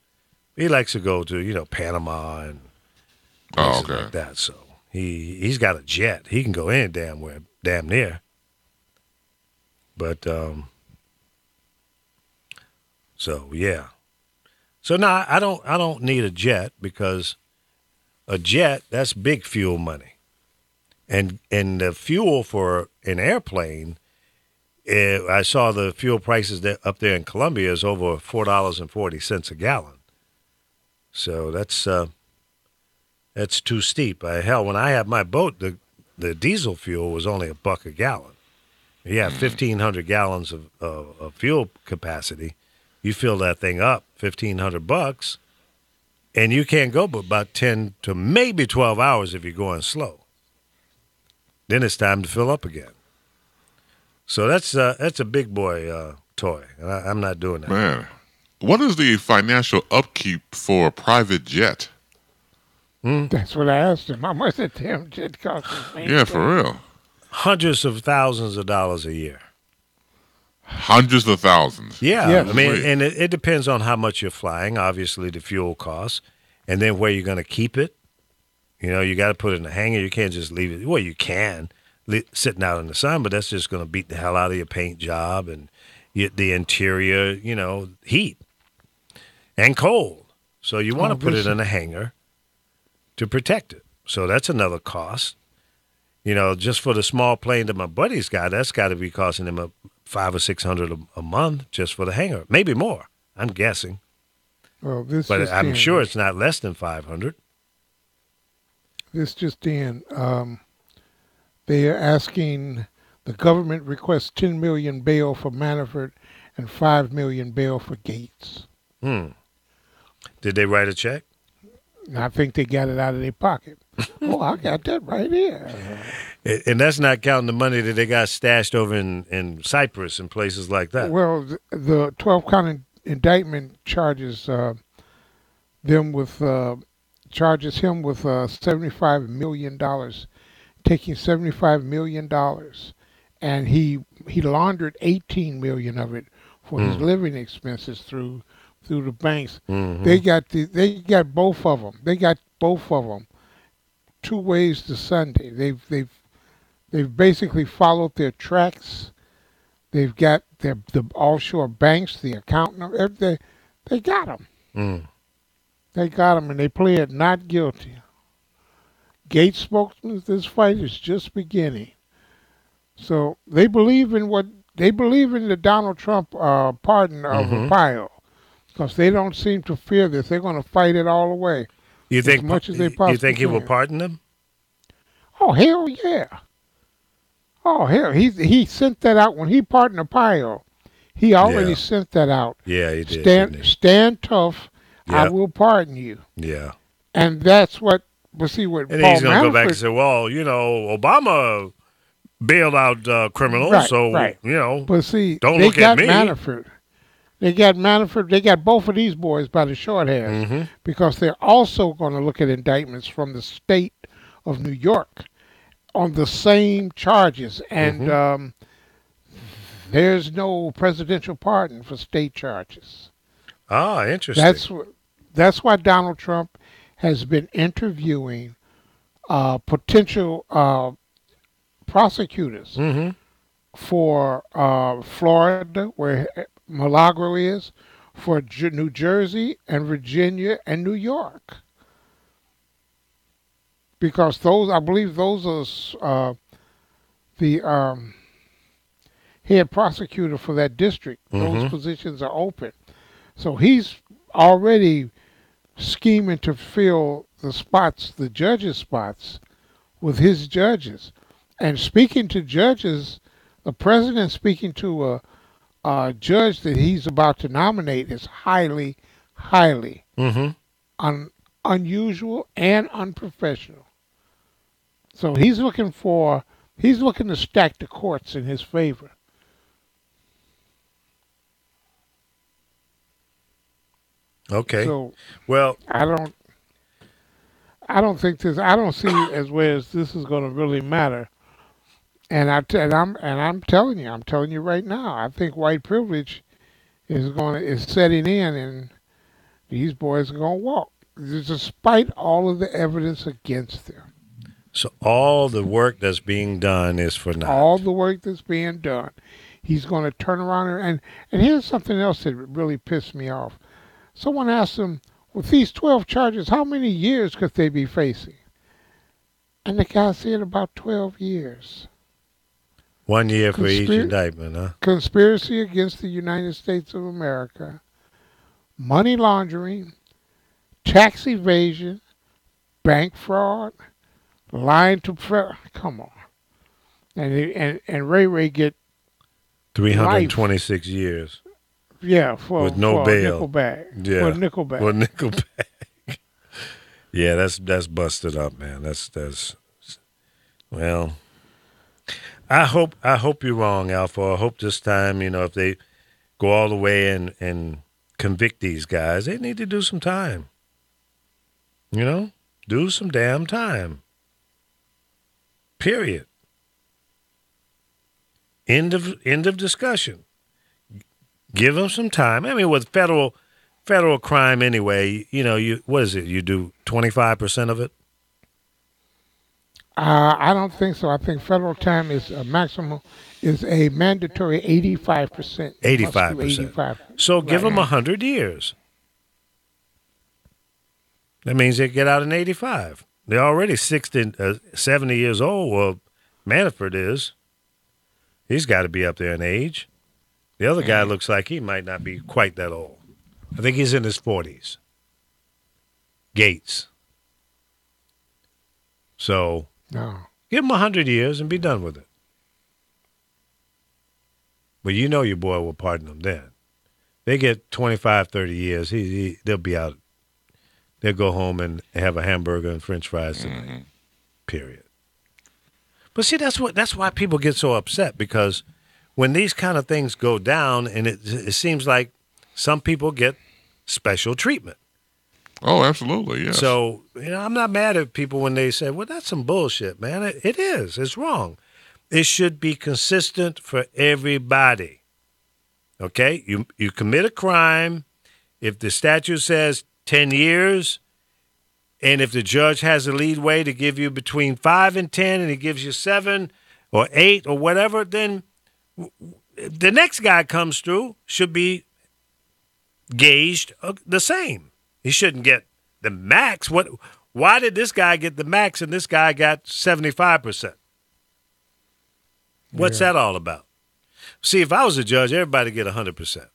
He likes to go to, Panama and places like that. So he's got a jet. He can go any damn near. But, so, yeah. So, now I don't need a jet because a jet, that's big fuel money. And the fuel for an airplane, I saw the fuel prices up there in Colombia is over $4.40 a gallon. So that's too steep. Hell, when I had my boat, the diesel fuel was only $1 a gallon. You have 1,500 gallons of fuel capacity. You fill that thing up, $1,500, and you can't go but about 10 to maybe 12 hours if you're going slow. Then it's time to fill up again. So that's a big boy toy, and I'm not doing that. Man, what is the financial upkeep for a private jet? That's what I asked him. How much that damn jet costs? Yeah, for real. Hundreds of thousands of dollars a year. Hundreds of thousands. Yeah, yes. I mean, and it depends on how much you're flying. Obviously, the fuel costs, and then where you're going to keep it. You got to put it in a hangar. You can't just leave it. Well, you can sitting out in the sun, but that's just going to beat the hell out of your paint job and the interior. Heat and cold. So you want to put it in a hangar to protect it. So that's another cost. Just for the small plane that my buddy's got, that's got to be costing him $500 or $600 a month just for the hangar, maybe more. I'm guessing. Well, but I'm sure it's not less than $500. This just in. They are asking the government requests $10 million bail for Manafort and $5 million bail for Gates. Did they write a check? I think they got it out of their pocket. Oh, I got that right here. And that's not counting the money that they got stashed over in Cyprus and places like that. Well, the 12-count indictment charges him with $75 million, taking $75 million, and he laundered $18 million of it for his living expenses through through the banks. Mhm. They got both of them. They got both of them 2 ways to Sunday. They've basically followed their tracks. They've got the offshore banks, the accountant, everything. They got them. Mm. They got them, and they pled not guilty. Gates spokesman, this fight is just beginning. So they believe in the Donald Trump pardon of Arpaio, because they don't seem to fear this. They're going to fight it all away. You think much as they possibly you think he will can. pardon them? Oh hell yeah! Oh hell, he sent that out when he pardoned Arpaio. He already Yeah. sent that out. Yeah, he did. didn't he? Stand tough. I Yep. will pardon you. Yeah. And that's what we'll see what And Paul he's going to go back and Manafort. say, well, Obama bailed out criminals, Right, so, right. But see, don't they look got at me. Manafort. They got Manafort. They got both of these boys by the short hairs Mm-hmm. because they're also going to look at indictments from the state of New York on the same charges. And Mm-hmm. there's no presidential pardon for state charges. Ah, interesting. That's why Donald Trump has been interviewing potential prosecutors Mm-hmm. for Florida, where Milagro is, for New Jersey and Virginia and New York. Because I believe those are the head prosecutor for that district. Those Mhm. positions are open. So he's already scheming to fill the spots, the judges' spots, with his judges. And speaking to judges, the president speaking to a judge that he's about to nominate is highly, highly Mm-hmm. unusual and unprofessional. So he's looking to stack the courts in his favor. Okay. So Well, I don't see as well as this is going to really matter. And I'm telling you right now, I think white privilege is setting in, and these boys are going to walk, despite all of the evidence against them. so all the work that's being done is for naught. All the work that's being done, he's going to turn around and here's something else that really pissed me off. Someone asked him, with these 12 charges, how many years could they be facing? And the guy said about 12 years. 1 year for each Conspir- indictment, huh? Conspiracy against the United States of America, money laundering, tax evasion, bank fraud, lying to come on. And Ray get 326 years. for With no for bail. a nickel bag. Yeah. For a nickel bag. Well, Nickelback. Yeah, that's busted up, man. That's well. I hope you're wrong, Alpha. I hope this time, if they go all the way and convict these guys, they need to do some time. Do some damn time. Period. End of discussion. Give them some time. I mean, with federal crime anyway, what is it? You do 25% of it? I don't think so. I think federal time is a maximum, is a mandatory 85%. 85%. So give them 100 years. That means they get out in 85. They're already 70 years old. Well, Manafort is. He's got to be up there in age. The other guy looks like he might not be quite that old. I think he's in his 40s. Gates. So No. give him 100 years and be done with it. But your boy will pardon them then. They get 25, 30 years. They'll be out. They'll go home and have a hamburger and French fries tonight. Period. But see, that's why people get so upset, because when these kind of things go down, and it seems like some people get special treatment. Oh, absolutely, yes. So, I'm not mad at people when they say, well, that's some bullshit, man. It is. It's wrong. It should be consistent for everybody. Okay? You commit a crime, if the statute says 10 years, and if the judge has a leadway to give you between 5 and 10, and he gives you 7 or 8 or whatever, then the next guy comes through should be gauged the same. He shouldn't get the max. Why did this guy get the max and this guy got 75%? What's that all about? See, if I was a judge, everybody get 100%.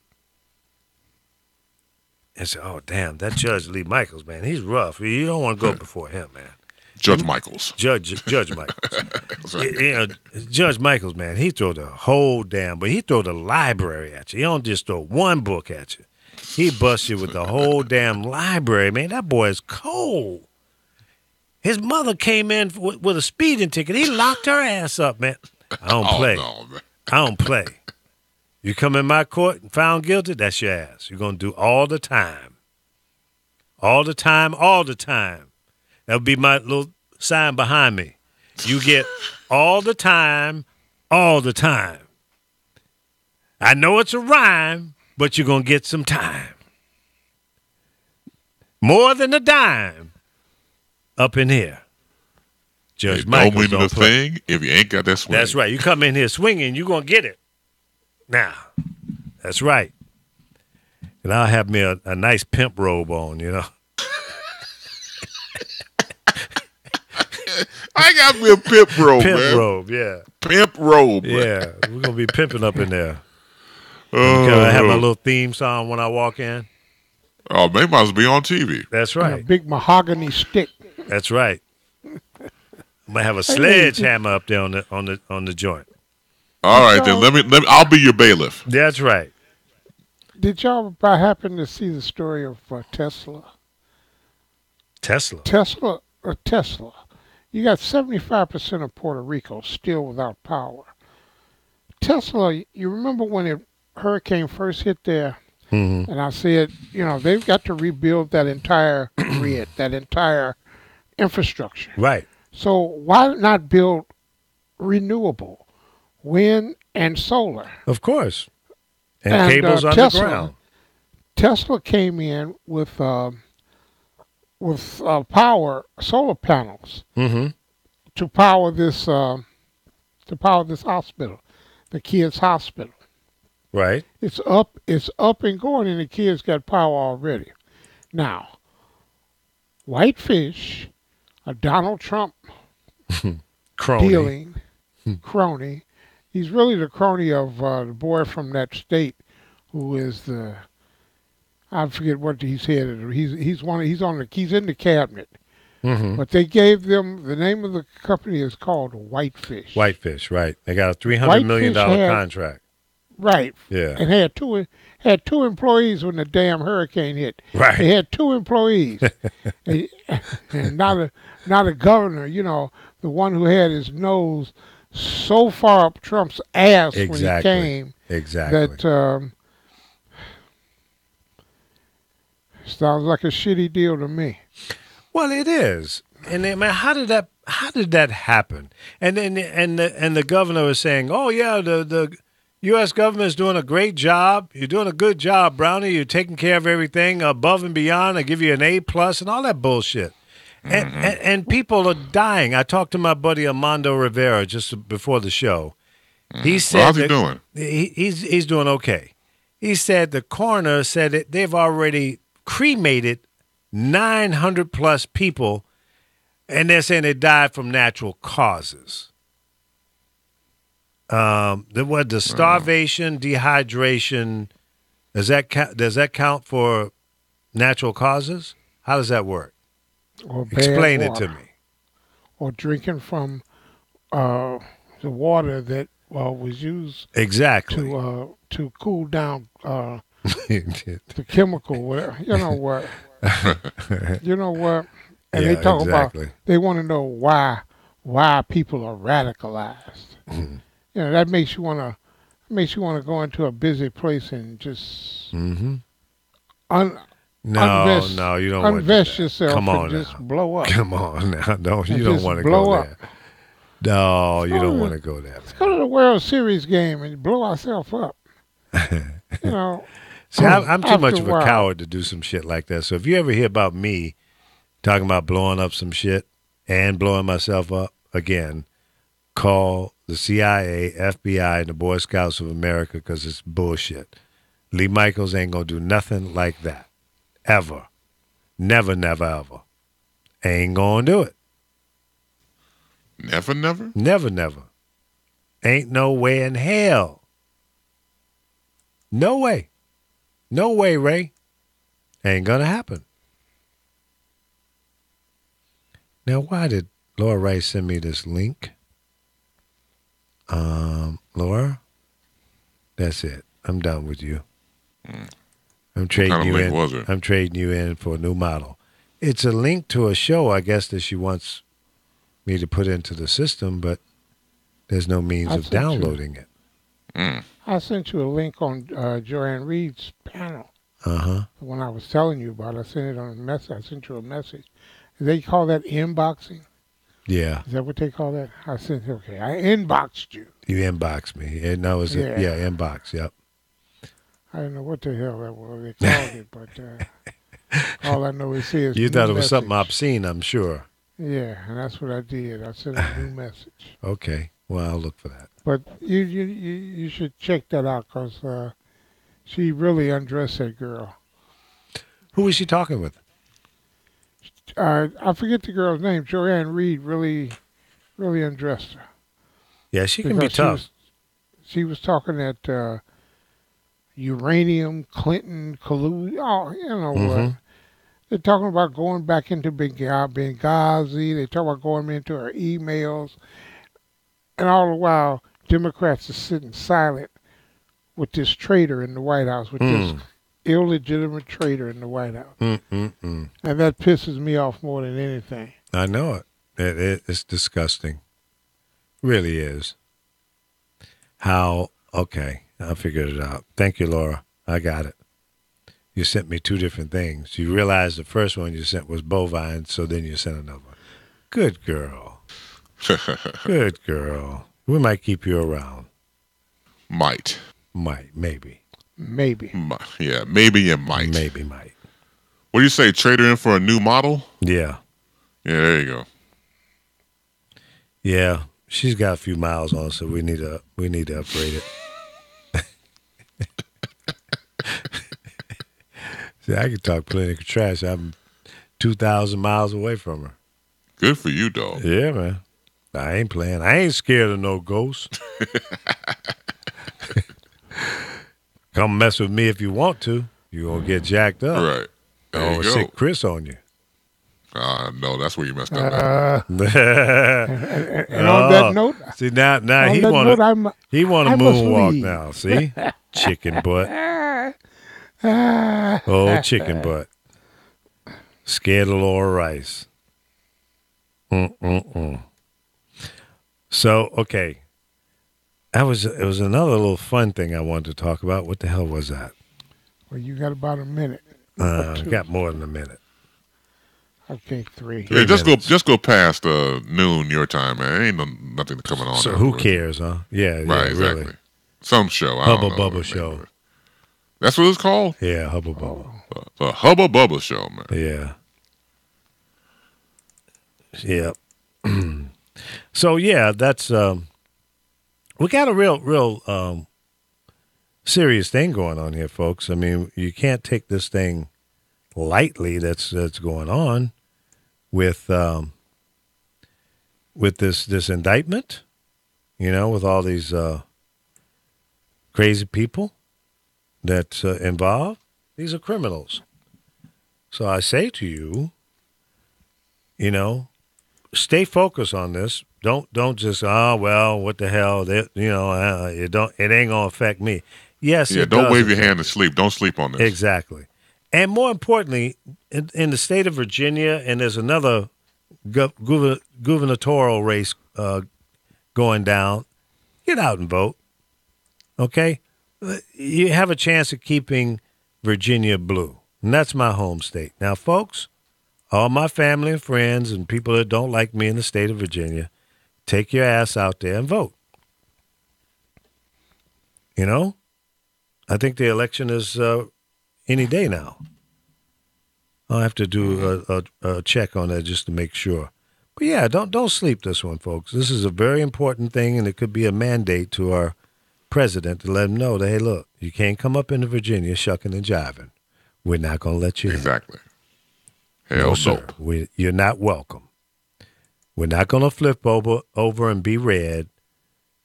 And say, oh, damn, that Judge Lee Michaels, man, he's rough. You don't want to go before him, man. Judge Michaels. Judge Michaels. Judge Michaels, man, he throw the whole damn, but he throw the library at you. He don't just throw one book at you. He busts you with the whole damn library, man. That boy is cold. His mother came in with a speeding ticket. He locked her ass up, man. I don't play. No, man. I don't play. You come in my court and found guilty, that's your ass. You're going to do all the time. All the time, all the time. That would be my little sign behind me. You get all the time, all the time. I know it's a rhyme, but you're going to get some time. More than a dime up in here. Judge Michaels don't mean the thing if you ain't got that swing. That's right. You come in here swinging, you're going to get it. Now, that's right. And I'll have me a nice pimp robe on, you know. I got me a pimp robe, Pimp man. robe, yeah. Pimp robe. Yeah, we're going to be pimping up in there. I have my little theme song when I walk in. Oh, they must be on TV. That's And a right. big mahogany stick. That's right. I might have a sledgehammer up there on the joint. All right, then let me. I'll be your bailiff. That's right. Did y'all by happen to see the story of Tesla? Tesla. Tesla. You got 75% of Puerto Rico still without power. Tesla, you remember when hurricane first hit there? Mm-hmm. And I said, they've got to rebuild that entire grid, that entire infrastructure. Right. So why not build renewable? Wind and solar. Of course. And cables underground. Tesla came in with power, solar panels, Mm-hmm. to power this hospital, the kids' hospital. Right. It's up and going, and the kids got power already. Now, Whitefish, a Donald Trump Crony. crony. He's really the crony of the boy from that state, who is I forget what he's headed. He's in the cabinet. Mm-hmm. But they gave them the name of the company is called Whitefish. Whitefish, right. They got a $300 million contract. Right. Yeah. And had two employees when the damn hurricane hit. Right. They had two employees. and not a governor, the one who had his nose so far up Trump's ass when he came. Exactly. That sounds like a shitty deal to me. Well, it is. And man, how did that happen? And then the governor was saying, "Oh yeah, the U.S. government is doing a great job. You're doing a good job, Brownie. You're taking care of everything above and beyond. I give you an A+ and all that bullshit." And people are dying. I talked to my buddy Armando Rivera just before the show. He said, how's he doing? He's doing okay. He said the coroner said that they've already cremated 900+ people, and they're saying they died from natural causes. The starvation, dehydration, does that count for natural causes? How does that work? Or bad Explain it water. to me. Or drinking from the water that was used Exactly. to cool down the chemical. You know what? And Yeah, they talk exactly. about they want to know why people are radicalized. Mm-hmm. That makes you want to go into a busy place and just Mm-hmm. unvest, No, you don't want to do unvest that. yourself Come on and now. just blow up. Come on now. No, you And don't just want to blow go up. there. No, you don't to- want to go there. Let's go to the World Series game and blow ourselves up. See, I'm too much After of a a while. coward to do some shit like that. So if you ever hear about me talking about blowing up some shit and blowing myself up again, call the CIA, FBI, and the Boy Scouts of America because it's bullshit. Lee Michaels ain't going to do nothing like that. Ever. Never, never, ever. Ain't going to do it. Never, never? Never, never. Ain't no way in hell. No way. No way, Ray. Ain't going to happen. Now, why did Laura Rice send me this link? Laura, that's it. I'm done with you. I'm trading kind of you link in. was it? I'm trading you in for a new model. It's a link to a show, I guess, that she wants me to put into the system, but there's no means I of sent you- downloading it. I sent you a link on Joanne Reed's panel. Uh-huh. The one I was telling you about. I sent it on a message. I sent you a message. They call that inboxing. Yeah, Is that what they call that? I sent. Okay, I inboxed you. you inboxed me. And no, is it? Yeah. Yeah, inbox. Yep. I don't know what the hell that was. They called it, but all I know is says You new thought it was something message. obscene, I'm sure. Yeah, and that's what I did. I sent a new message. Okay. Well, I'll look for that. But you should check that out because she really undressed that girl. Who was she talking with? I forget the girl's name. Joanne Reed really undressed her. Yeah, she can be Because tough. She was talking at uranium, Clinton, collusion. Oh, you know what? Mhm. They're talking about going back into Benghazi. They talk about going into her emails. And all the while, Democrats are sitting silent with this traitor in the White House, with this illegitimate traitor in the White House. Mm-mm-mm. And that pisses me off more than anything. I know it. It's disgusting. Really is. How? Okay, I figured it out. Thank you, Laura. I got it. You sent me two different things. You realized the first one you sent was bovine, so then you sent another one. Good girl. Good girl. We might keep you around. Might. Might. Maybe. Maybe. Yeah, maybe you might. Maybe might. What do you say? Trader in for a new model? Yeah. Yeah, there you go. Yeah. She's got a few miles on, so we need to upgrade it. See, I can talk plenty of trash. I'm 2,000 miles away from her. Good for you, dog. Yeah, man. I ain't playing. I ain't scared of no ghosts. Come mess with me if you want to. You're going to get jacked up. Right. There Or you go. sick Chris on you. No, that's where you messed up. at. And on that note, See, now on he that want note, to he want to I must moonwalk leave. now. See? Chicken butt. Oh, chicken butt. Scared of Laura Rice. So, okay. It was another little fun thing I wanted to talk about. What the hell was that? well, you got about a minute. Got more than a minute. Okay, 3. Yeah, just minutes. go past noon your time, man. Ain't nothing coming on. So there. who cares, huh? Yeah, Right, exactly. really. Some show. I Hubba don't know Bubba the name show. of it. That's what it's called? Yeah, Hubba Bubba. The Hubba Bubba Show, man. Yeah. Yeah. So yeah, that's we got a real serious thing going on here, folks. I mean, you can't take this thing lightly that's going on with this indictment, with all these crazy people that's involved. These are criminals. So I say to you, stay focused on this. Don't just what the hell? It ain't gonna affect me. Yes, Yeah, it don't does wave your affect hand to sleep. Don't sleep on this. Exactly. And more importantly, in the state of Virginia, and there's another gubernatorial race going down, get out and vote. Okay? You have a chance of keeping Virginia blue. And that's my home state. Now, folks, all my family and friends and people that don't like me in the state of Virginia, take your ass out there and vote. I think the election is any day now. I'll have to do a check on that just to make sure. But yeah, don't sleep this one, folks. This is a very important thing, and it could be a mandate to our president to let him know that, hey, look, you can't come up into Virginia shucking and jiving. We're not going to let you Exactly. in. Hell No, no. sir. You're not welcome. We're not going to flip over and be red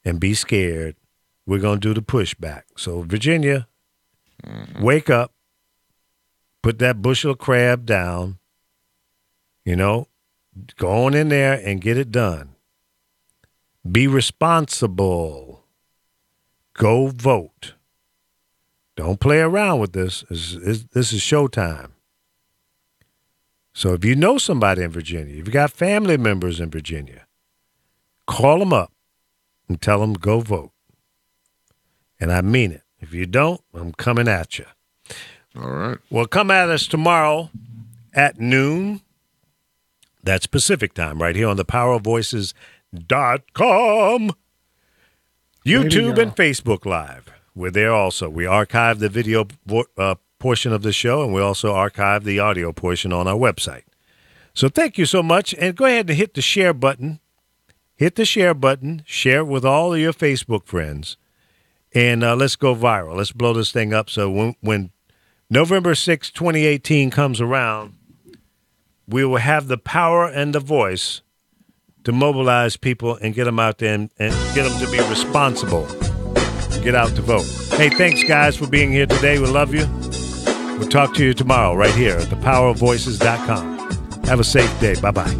and be scared. We're going to do the pushback. So, Virginia, wake up. Put that bushel of crab down. You know, go on in there and get it done. Be responsible. Go vote. Don't play around with this. This is showtime. So if you know somebody in Virginia, if you got family members in Virginia, call them up and tell them go vote. And I mean it. If you don't, I'm coming at you. All right. Well, come at us tomorrow at noon. That's Pacific time right here on the powervoices.com. YouTube and Facebook Live. We're there also. We archive the video portion of the show, and we also archive the audio portion on our website. So thank you so much, and go ahead and hit the share button. Hit the share button. Share it with all of your Facebook friends, and let's go viral. Let's blow this thing up so when November 6, 2018 comes around, we will have the power and the voice to mobilize people and get them out there and get them to be responsible. Get out to vote. Hey, thanks, guys, for being here today. We love you. We'll talk to you tomorrow right here at thepowerofvoices.com. Have a safe day. Bye-bye.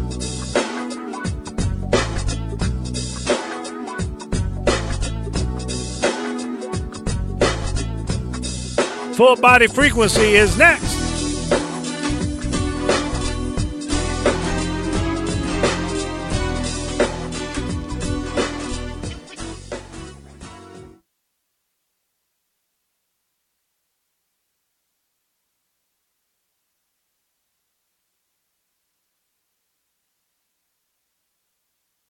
Full Body Frequency is next.